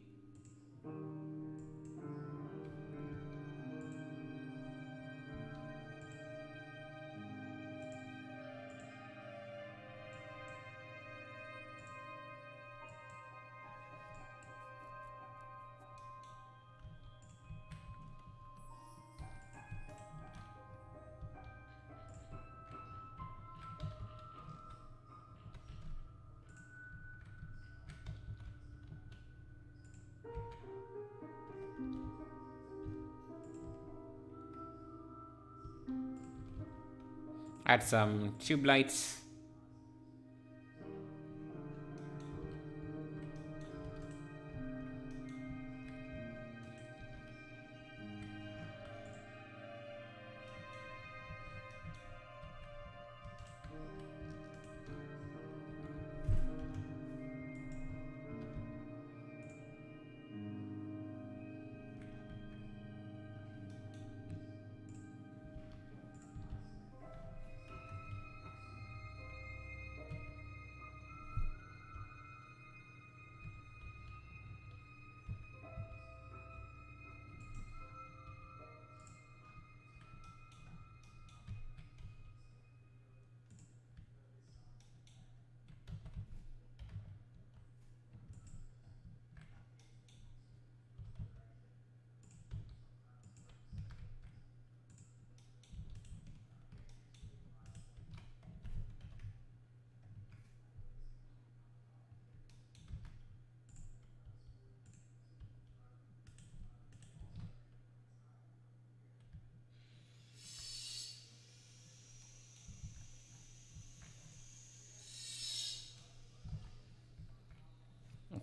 Add some tube lights.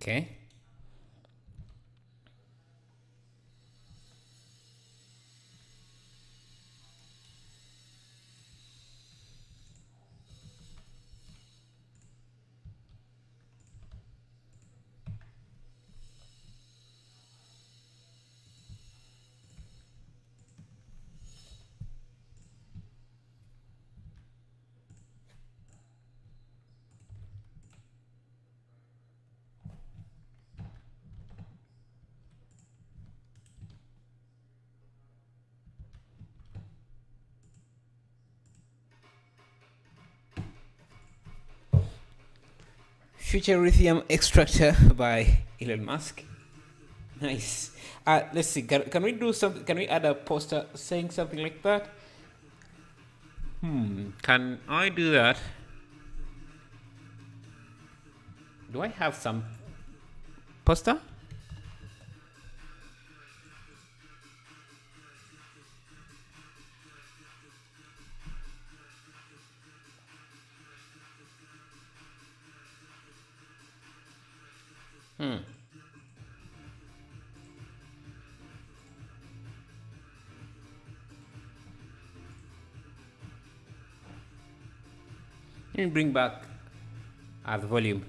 Okay. Future lithium extractor by Elon Musk. Nice. Let's see. Can we do something? Can we add a poster saying something like that? Can I do that? Do I have some poster? Let me bring back the volume.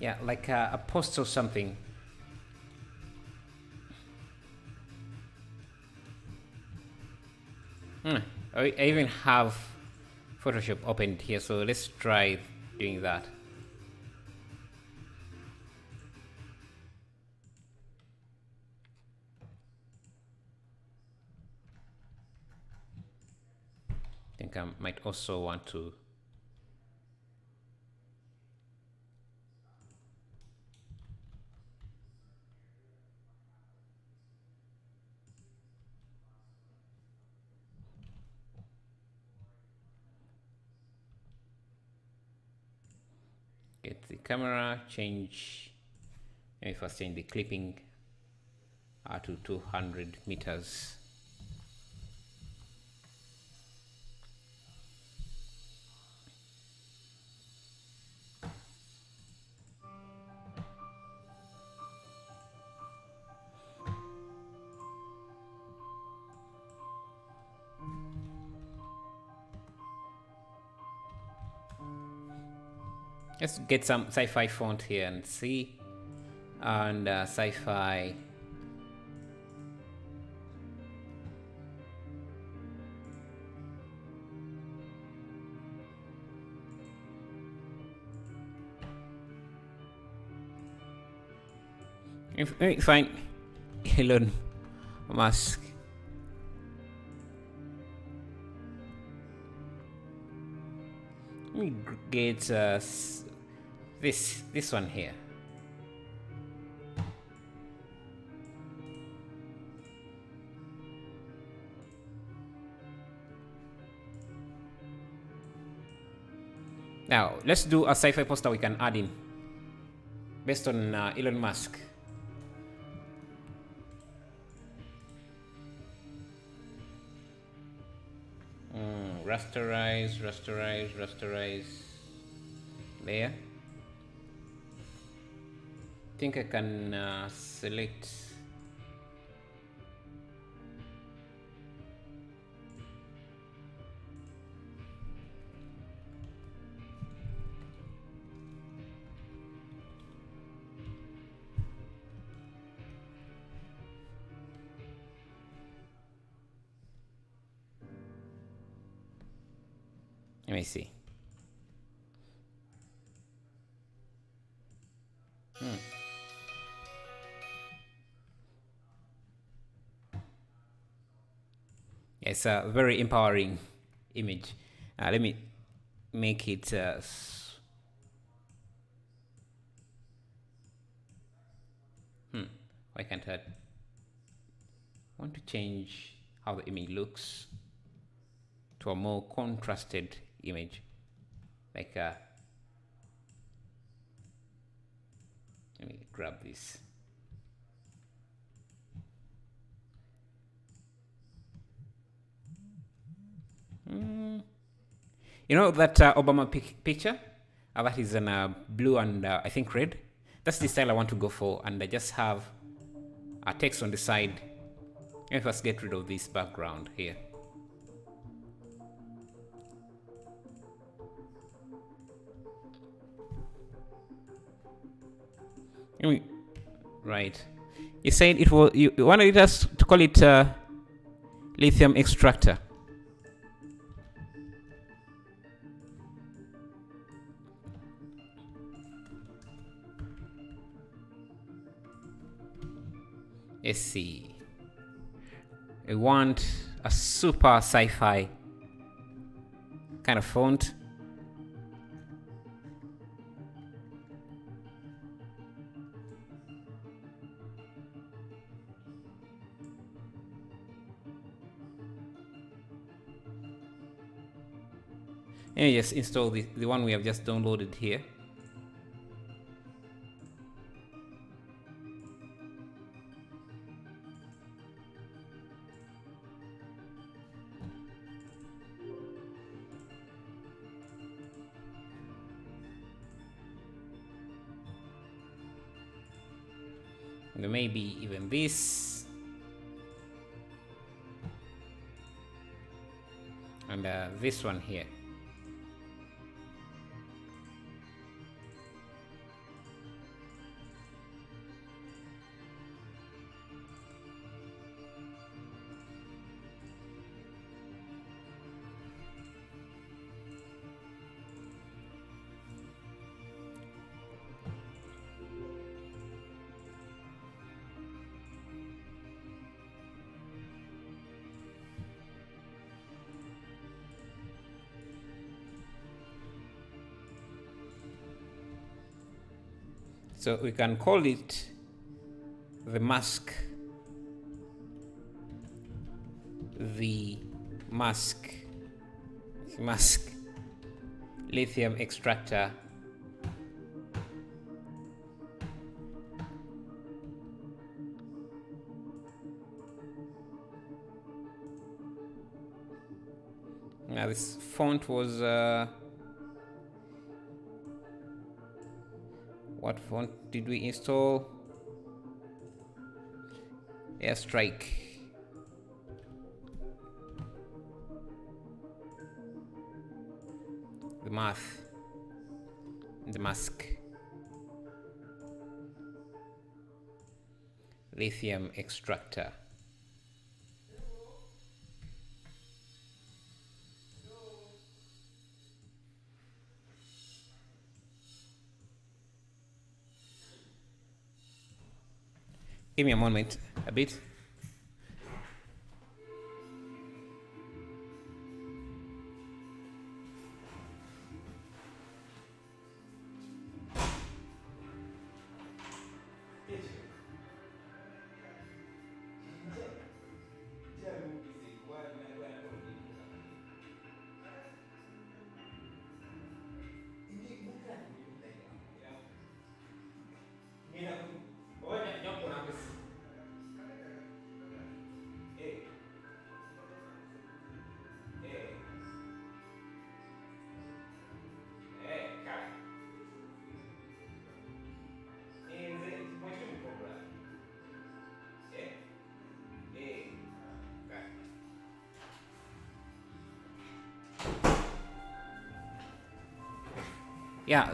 Yeah, like a post or something. I even have Photoshop opened here, so let's try doing that. I think I might also want to get the camera, change, let me first change the clipping to 200 meters. Let's get some sci-fi font here and see. And sci-fi. Let me find Elon Musk. Let me get this one here. Now let's do a sci-fi poster we can add in based on Elon Musk. Rasterize there. I think I can select let me see. It's a very empowering image. Let me make it why can't I want to change how the image looks to a more contrasted image, like let me grab this. You know that Obama picture? that is in blue and I think red. That's the style I want to go for, and I just have a text on the side. Let me first get rid of this background here. Right. You said it was, you wanted us to call it lithium extractor. Let's see. We want a super sci-fi kind of font. And just install the one we have just downloaded here. And maybe even this. And this one here. So we can call it the mask. The mask lithium extractor. Now this font was what font did we install? Airstrike. The mask. Lithium extractor. Give me a moment, a bit. Yeah,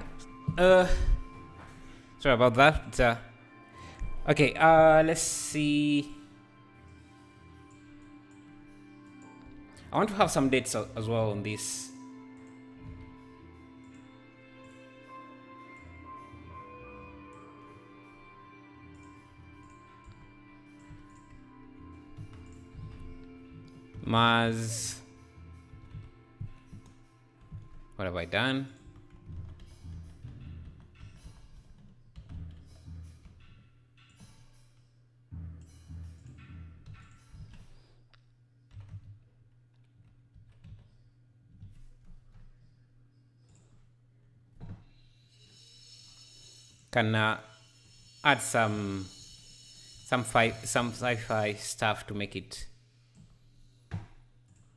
sorry about that. Okay, let's see. I want to have some dates as well on this. Mars. What have I done? Can add some sci-fi stuff to make it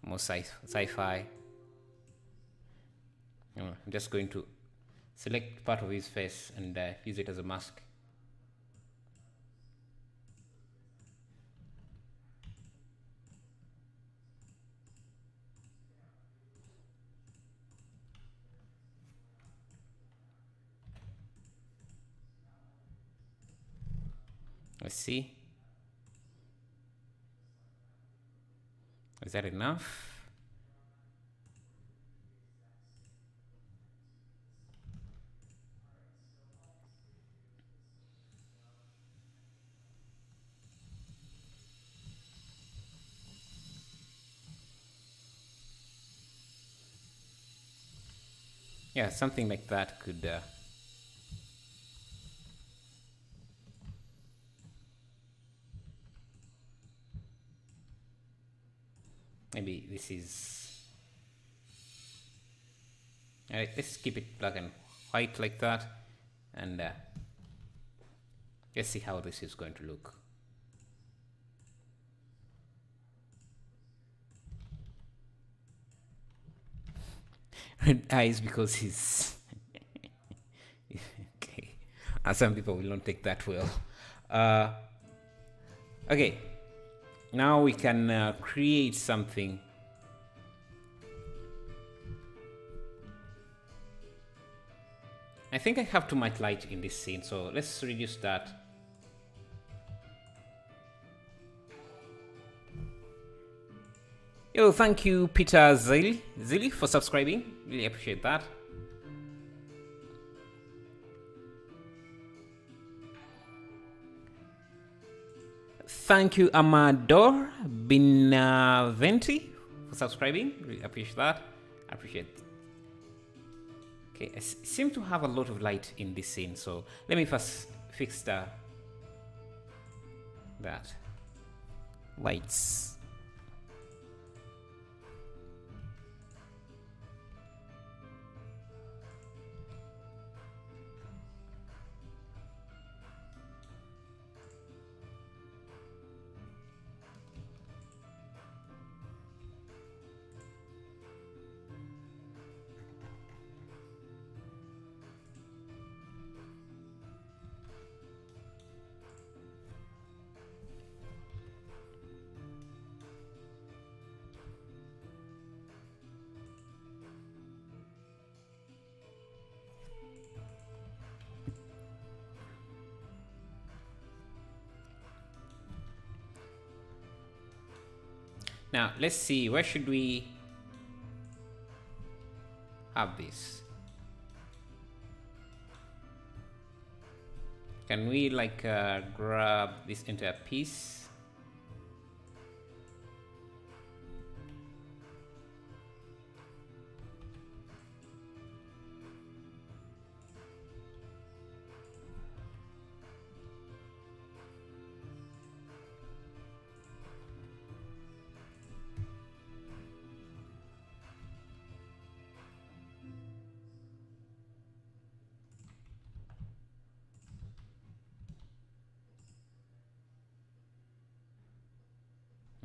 more sci-fi. I'm just going to select part of his face and use it as a mask. Let's see. Is that enough? Yeah, something like that could maybe this is alright, let's keep it black and white like that, and let's see how this is going to look. Red eyes because he's okay. Some people will not take that well. Okay, now we can create something. I think I have too much light in this scene, so let's reduce that. Yo, thank you, Peter Zilli, for subscribing. Really appreciate that. Thank you, Amador Binaventi, for subscribing. Really appreciate that. I appreciate it. Okay, I seem to have a lot of light in this scene, so let me first fix that lights. Now, let's see, where should we have this? Can we like grab this entire piece?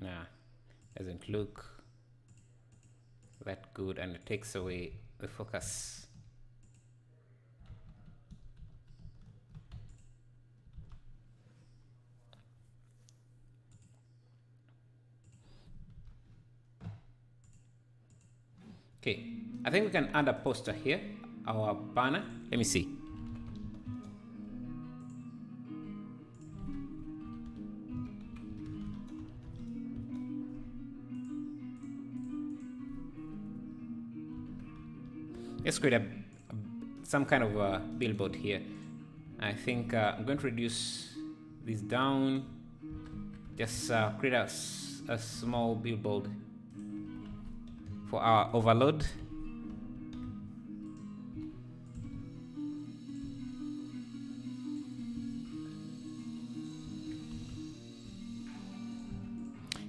Nah, doesn't look that good, and it takes away the focus. Okay, I think we can add a poster here, our banner. Let me see. Let's create some kind of a billboard here. I think I'm going to reduce this down. Just create a small billboard for our overload.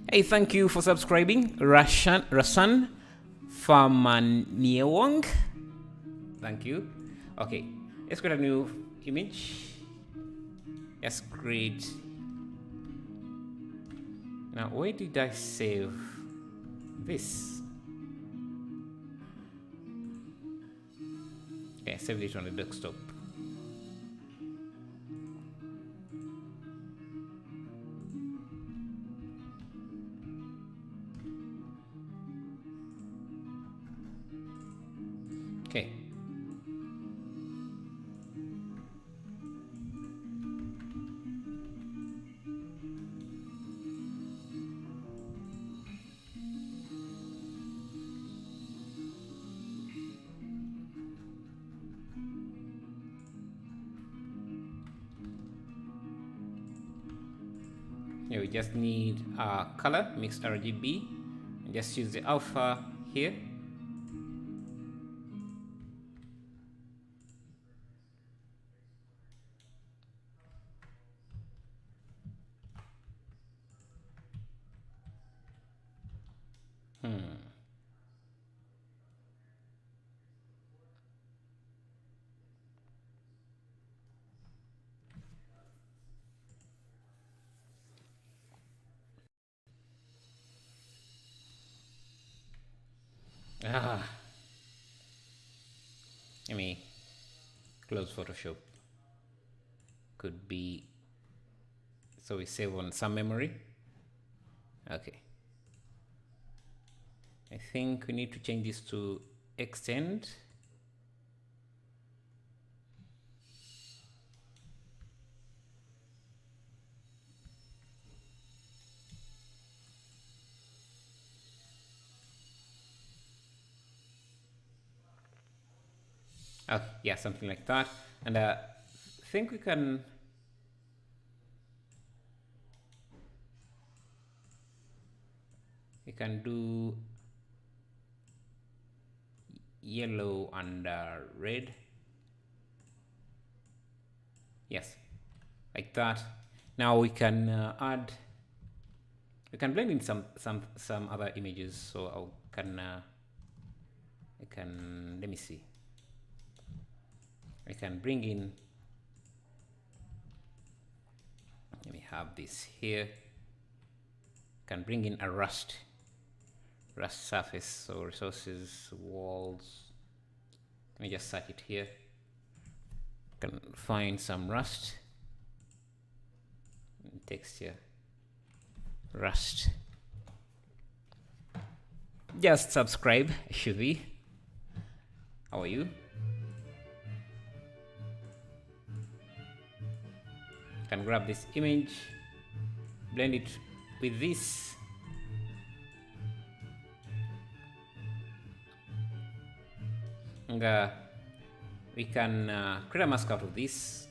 Hey, thank you for subscribing, Rasan Famaniewong. Thank you. Okay, let's create a new image. Let's create. Now, where did I save this? Okay, save it on the desktop. Okay. Here we just need color, mixed RGB, and just use the alpha here. Let me close Photoshop. Could be, so we save on some memory. Okay. I think we need to change this to extend. Yeah, something like that. And I think we can do yellow and red. Yes, like that. Now we can we can blend in some other images. So I can let me see. I can bring in, let me have this here. Can bring in a rust surface, so resources, walls. Let me just search it here. Can find some rust, texture, rust. Just subscribe, should be. How are you? Can grab this image, blend it with this, and we can create a mask out of this.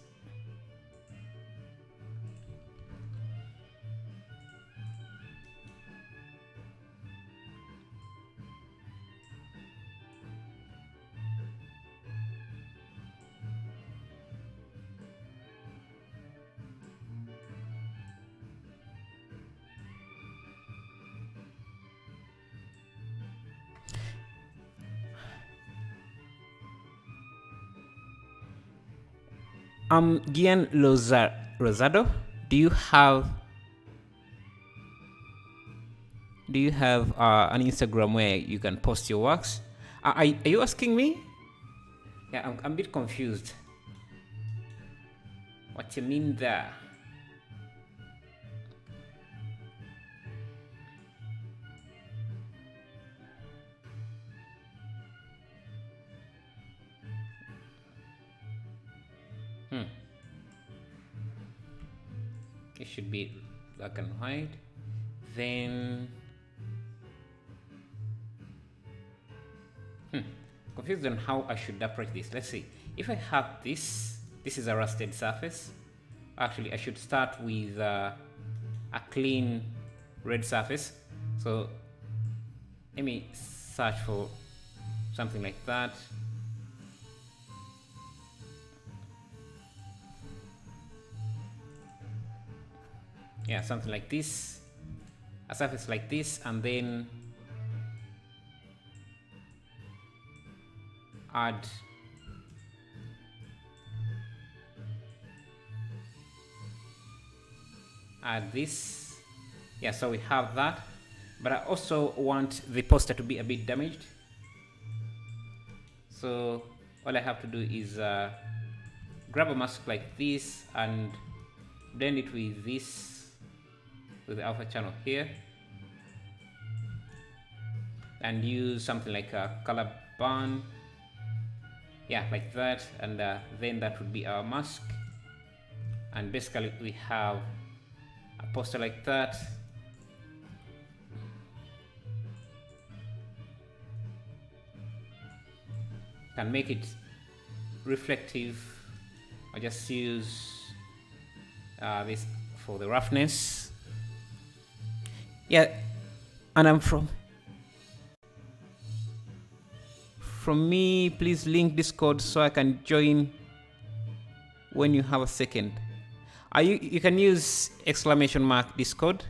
Gian Rosado, do you have an Instagram where you can post your works? Are you asking me? Yeah, I'm a bit confused. What you mean there? It should be black and white. Then confused on how I should approach this. Let's see. If I have this is a rusted surface. Actually, I should start with a clean red surface. So let me search for something like that. Yeah, something like this, a surface like this, and then add this. Yeah, so we have that, but I also want the poster to be a bit damaged. So all I have to do is grab a mask like this and blend it with this, with the alpha channel here, and use something like a color band, yeah, like that, and then that would be our mask. And basically we have a poster like that. Can make it reflective. I just use this for the roughness. Yeah, and I'm from me, please link Discord so I can join when you have a second. You can use !mark Discord.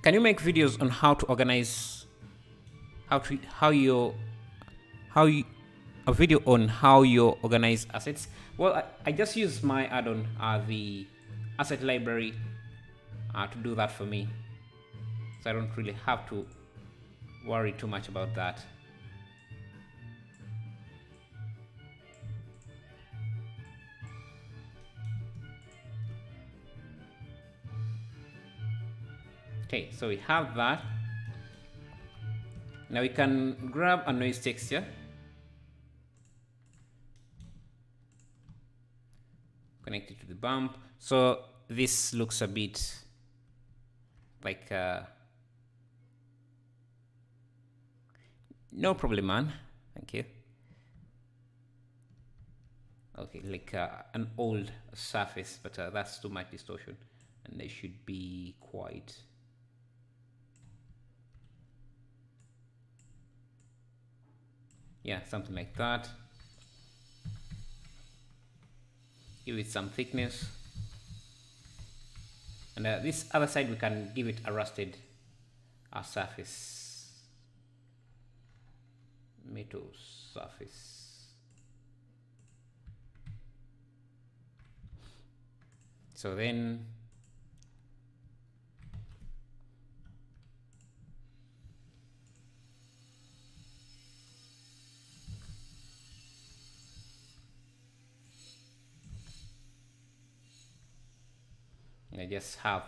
Can you make videos on how to organize, a video on how you organize assets? Well, I just use my add-on, the asset library, to do that for me. So I don't really have to worry too much about that. Okay, so we have that. Now we can grab a noise texture, connect it to the bump. So this looks a bit like no problem, man. Thank you. Okay, like an old surface, but that's too much distortion, and they should be quite. Yeah, something like that. Give it some thickness. And this other side, we can give it a rusted surface. Metal surface. So then I just have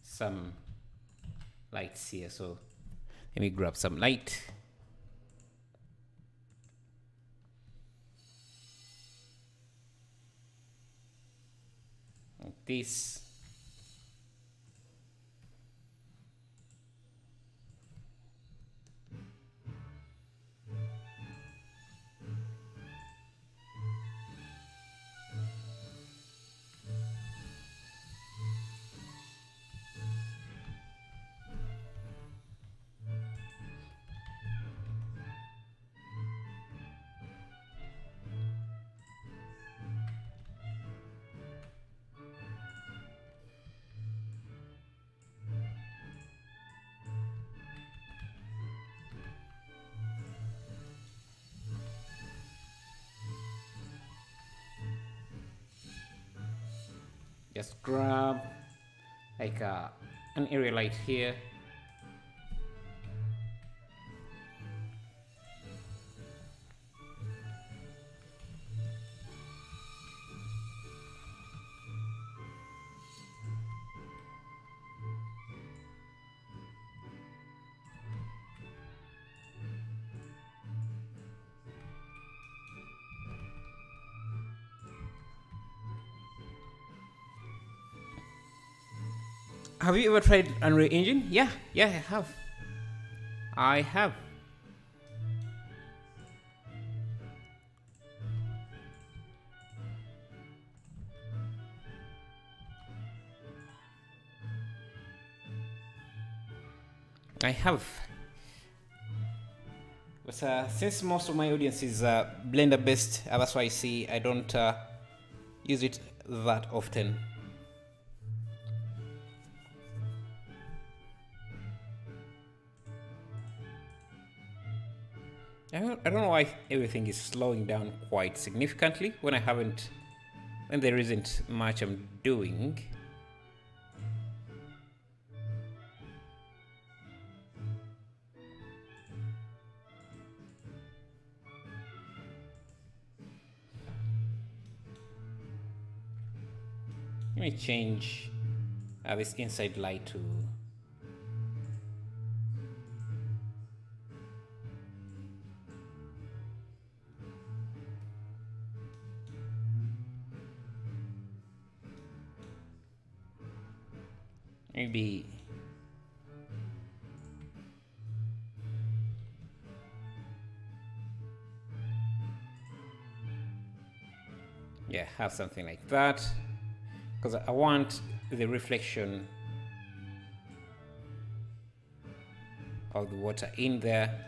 some lights here, so let me grab some light. Like this. Just grab like an area light here. Have you ever tried Unreal Engine? Yeah, I have. I have. I have. But since most of my audience is Blender based, that's why I don't use it that often. I don't know why everything is slowing down quite significantly when when there isn't much I'm doing. Let me change this inside light to maybe yeah, have something like that, because I want the reflection of the water in there.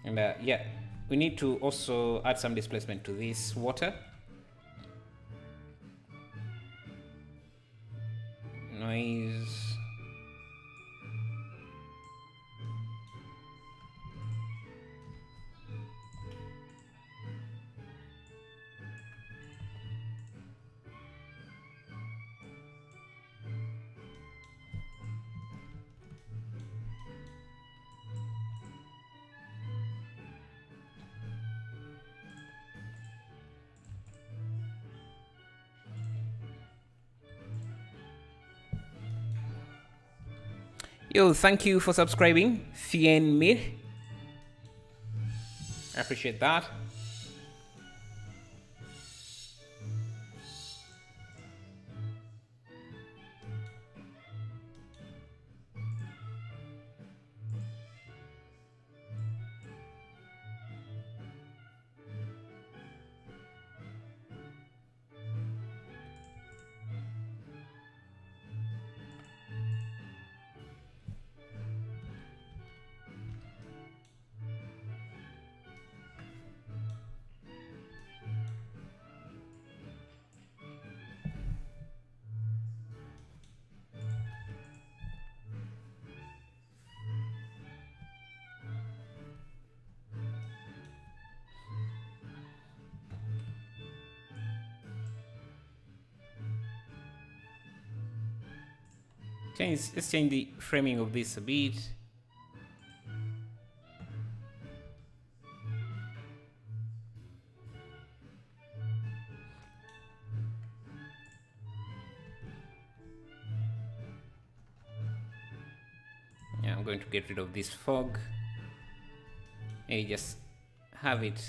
And yeah, we need to also add some displacement to this water. Noise. Yo, thank you for subscribing, Fien Mir. I appreciate that. Let's change the framing of this a bit. Yeah, I'm going to get rid of this fog. Maybe just have it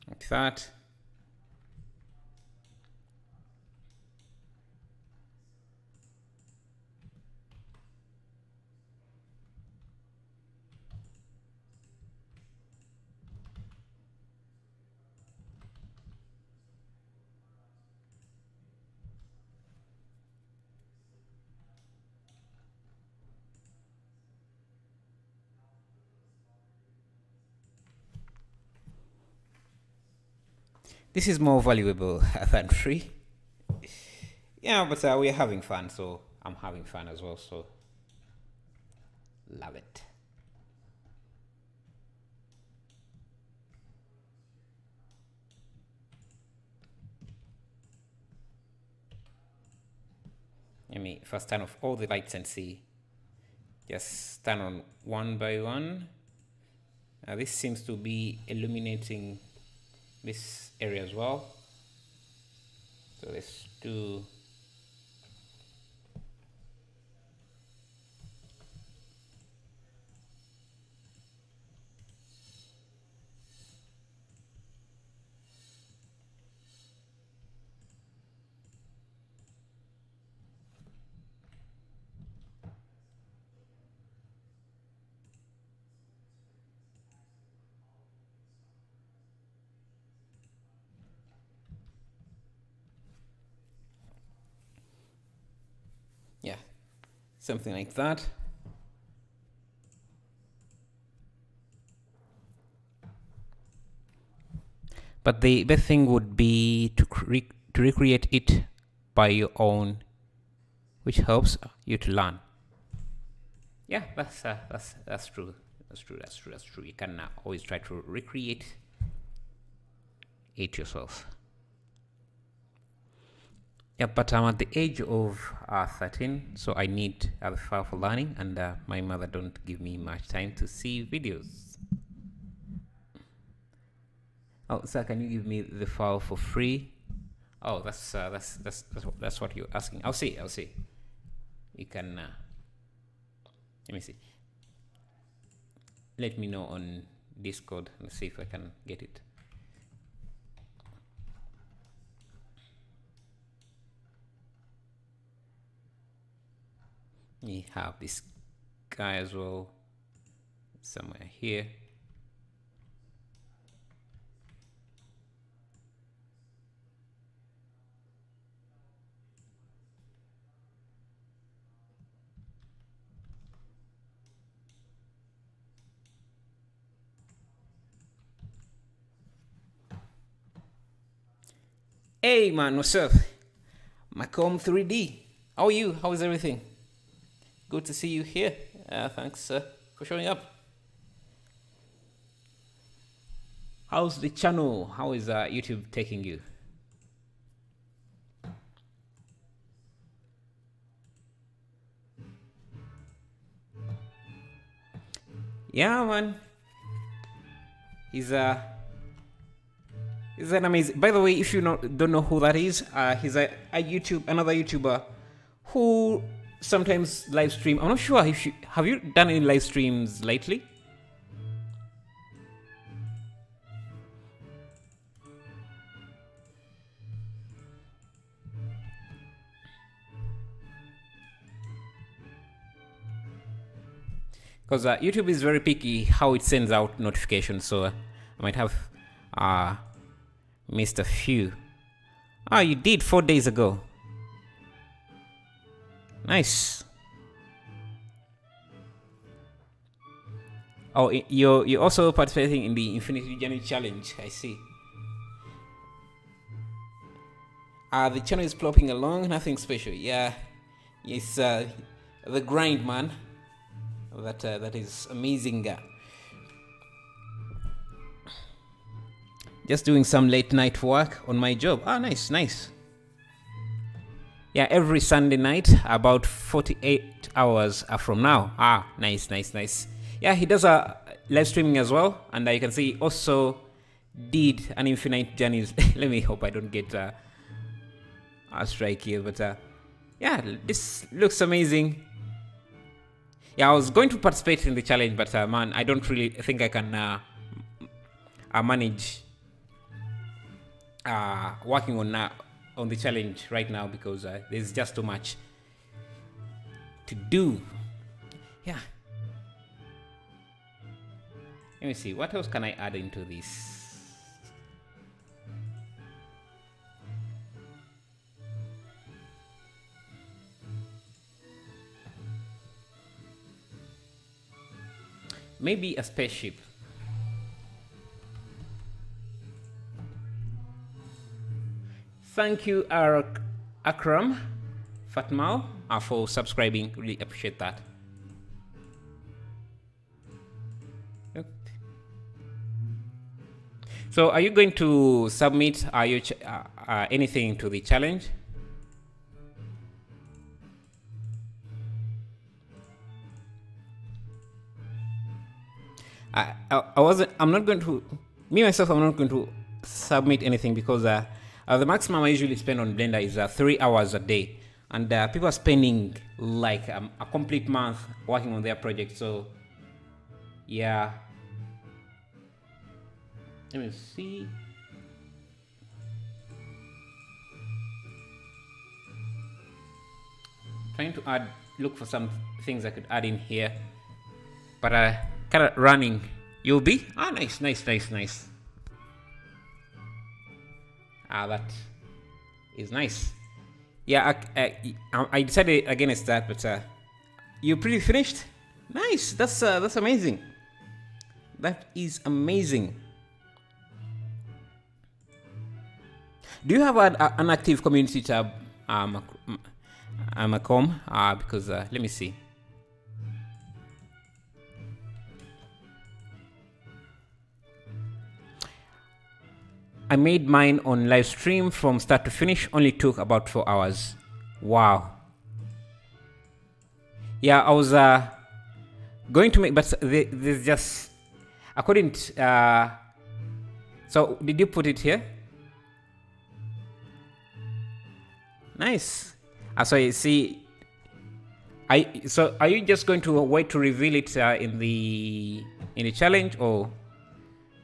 like that. This is more valuable than free. Yeah, but we're having fun, so I'm having fun as well, so love it. Let me first turn off all the lights and see. Just turn on one by one. This seems to be illuminating this area as well. So let's do Yeah, something like that. But the best thing would be to recreate it by your own, which helps you to learn. Yeah, that's true. That's true. You can always try to recreate it yourself. Yeah, but I'm at the age of 13, so I need the file for learning, and my mother don't give me much time to see videos. Oh, sir, can you give me the file for free? Oh, that's what you're asking. I'll see. You can. Let me see. Let me know on Discord and see if I can get it. We have this guy as well, somewhere here. Hey man, what's up? Macomb 3D. How are you? How is everything? Good to see you here. Thanks for showing up. How's the channel? How is YouTube taking you? Yeah, man. He's an amazing. By the way, if you don't know who that is, he's another YouTuber who sometimes live stream. I'm not sure if have you done any live streams lately? Because YouTube is very picky how it sends out notifications, so I might have missed a few. You did 4 days ago. Nice. Oh, you're also participating in the Infinity Journey Challenge. I see. The channel is plopping along. Nothing special. Yeah, it's the grind, man. That is amazing. Just doing some late night work on my job. Nice. Yeah, every Sunday night, about 48 hours from now. Nice. Yeah, he does live streaming as well, and you can see he also did an Infinite Journeys. Let me hope I don't get a strike here, but yeah, this looks amazing. Yeah, I was going to participate in the challenge, but man, I don't really think I can manage working on the challenge right now because there's just too much to do. Yeah. Let me see, what else can I add into this? Maybe a spaceship. Thank you, Akram Fatmal, for subscribing. Really appreciate that. So, are you going to submit anything to the challenge? I'm not going to submit anything because the maximum I usually spend on Blender is 3 hours a day, and people are spending like a complete month working on their project. So yeah, let me see. Trying to look for some things I could add in here, but kind of running. You'll be nice. That is nice. Yeah, I decided against that, but you're pretty finished. Nice. That's amazing. That is amazing. Do you have an active community tab, Macom? Because let me see. I made mine on live stream from start to finish. Only took about 4 hours. Wow. Yeah, I was going to make, but there's just according to. So did you put it here? Nice. So you see, are you just going to wait to reveal it in the challenge, or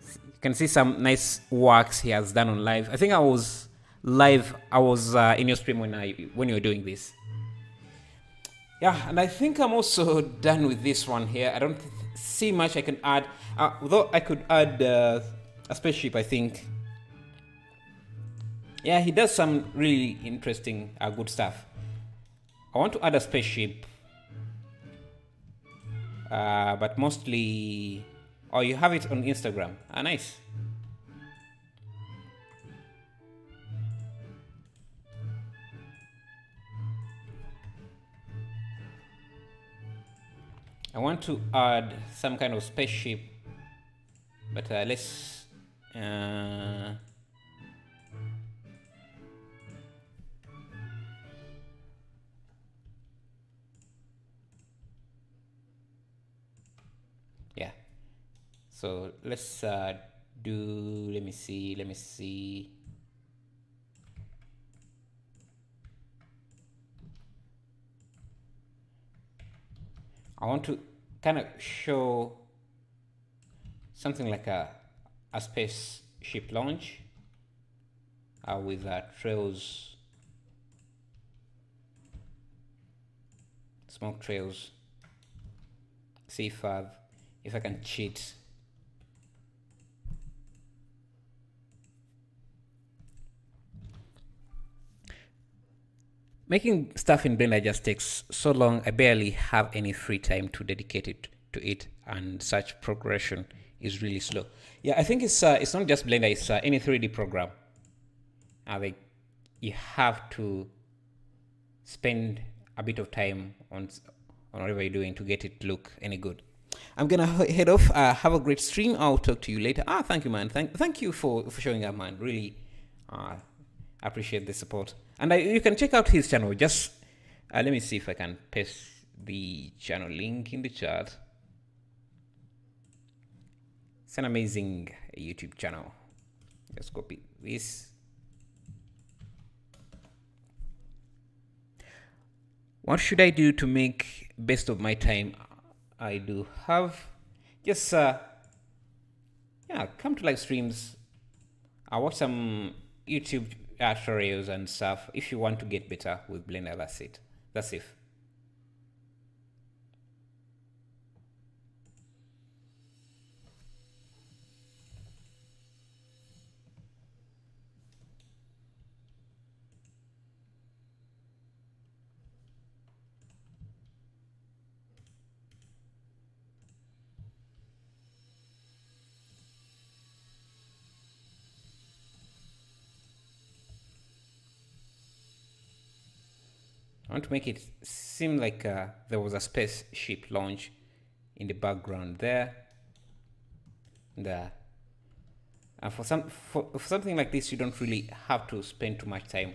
you can see some nice works he has done on live? I think I was live. I was in your stream when you were doing this. Yeah, and I think I'm also done with this one here. I don't see much I can add. Although I could add a spaceship, I think. Yeah, he does some really interesting, good stuff. I want to add a spaceship, but mostly. Oh, you have it on Instagram. Nice. I want to add some kind of spaceship, but let's. Yeah. So let's do. Let me see. I want to kind of show something like a spaceship launch with trails, smoke trails. See if I can cheat. Making stuff in Blender just takes so long. I barely have any free time to dedicate it to it, and such progression is really slow. Yeah, I think it's not just Blender. It's any 3D program. Like you have to spend a bit of time on whatever you're doing to get it look any good. I'm gonna head off. Have a great stream. I'll talk to you later. Thank you, man. Thank you for showing up, man. Really appreciate the support. And you can check out his channel. Just let me see if I can paste the channel link in the chat. It's an amazing YouTube channel. Just copy this. What should I do to make best of my time? I do have just come to live streams. I watch some YouTube tutorials and stuff. If you want to get better with Blender, that's it. That's it. I want to make it seem like there was a spaceship launch in the background there. And for something like this, you don't really have to spend too much time.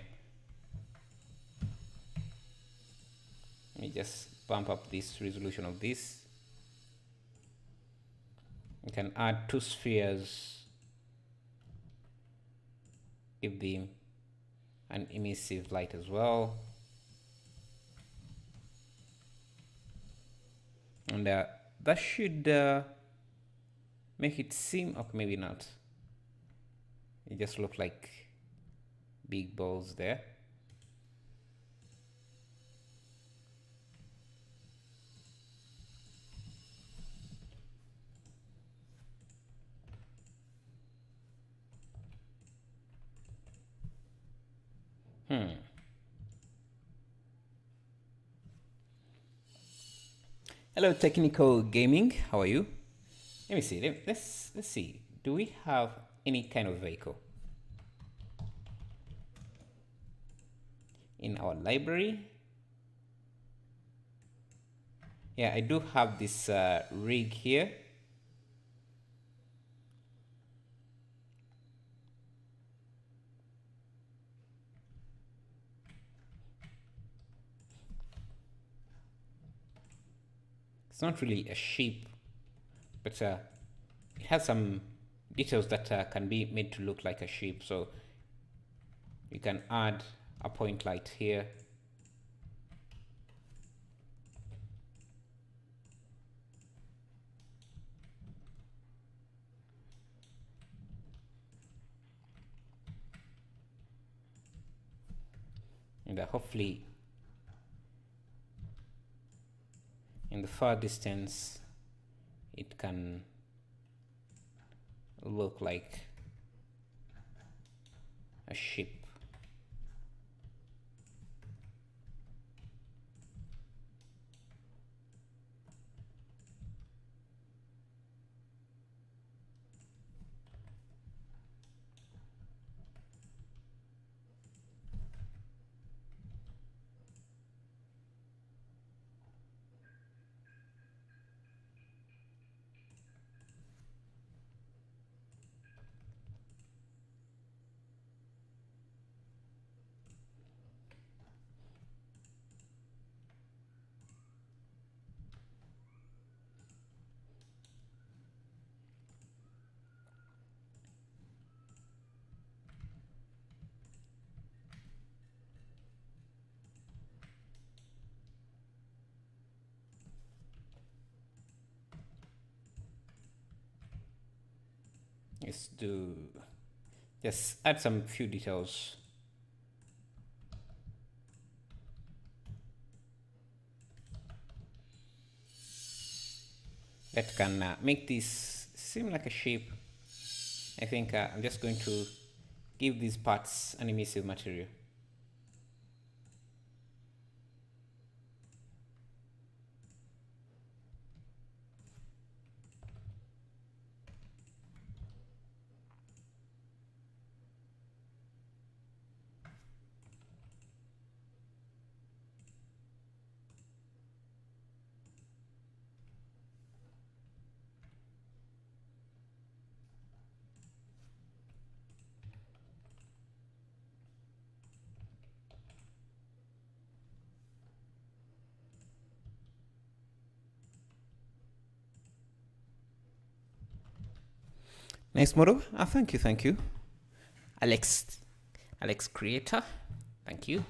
Let me just bump up this resolution of this. You can add 2 spheres, give them an emissive light as well. And that should make it seem, okay, maybe not. It just look like big balls there. Hello, Technical Gaming. How are you? Let me see. Let's see. Do we have any kind of vehicle in our library? Yeah, I do have this rig here. It's not really a sheep, but it has some details that can be made to look like a sheep. So you can add a point light here. And hopefully in the far distance it can look like a sheep. Let's do just add some few details. That can make this seem like a shape. I think I'm just going to give these parts an emissive material. Nice model. Thank you, Alex Creator. Thank you.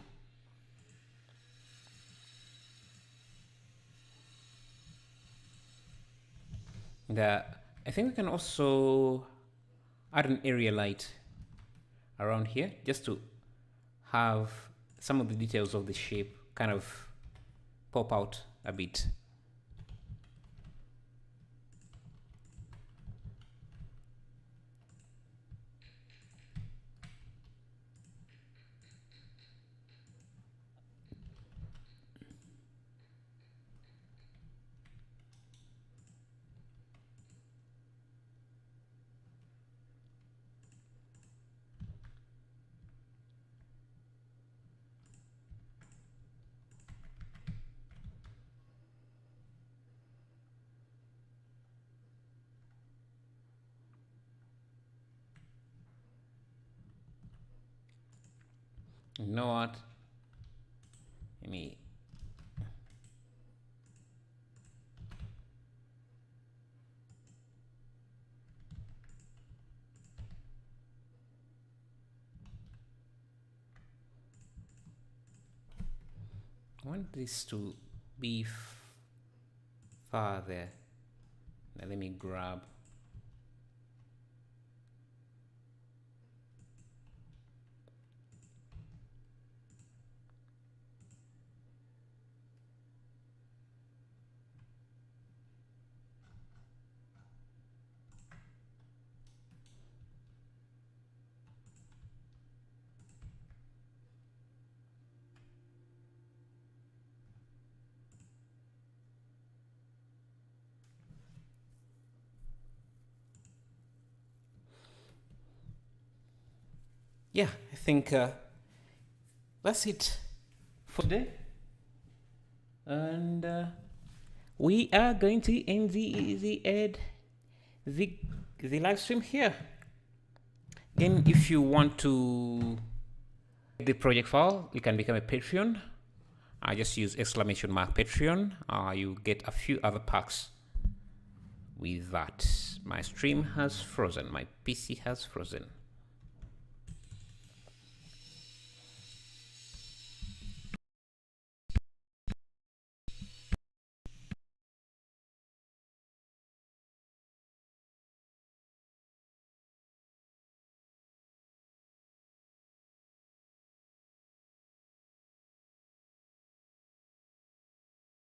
And, I think we can also add an area light around here just to have some of the details of the shape kind of pop out a bit. You know what? Let me I want this to be far there. Now let me grab yeah, I think that's it for today. And we are going to end the live stream here. Again, if you want to the project file, you can become a Patreon. I just use !Patreon. You get a few other perks with that. My stream has frozen. My PC has frozen.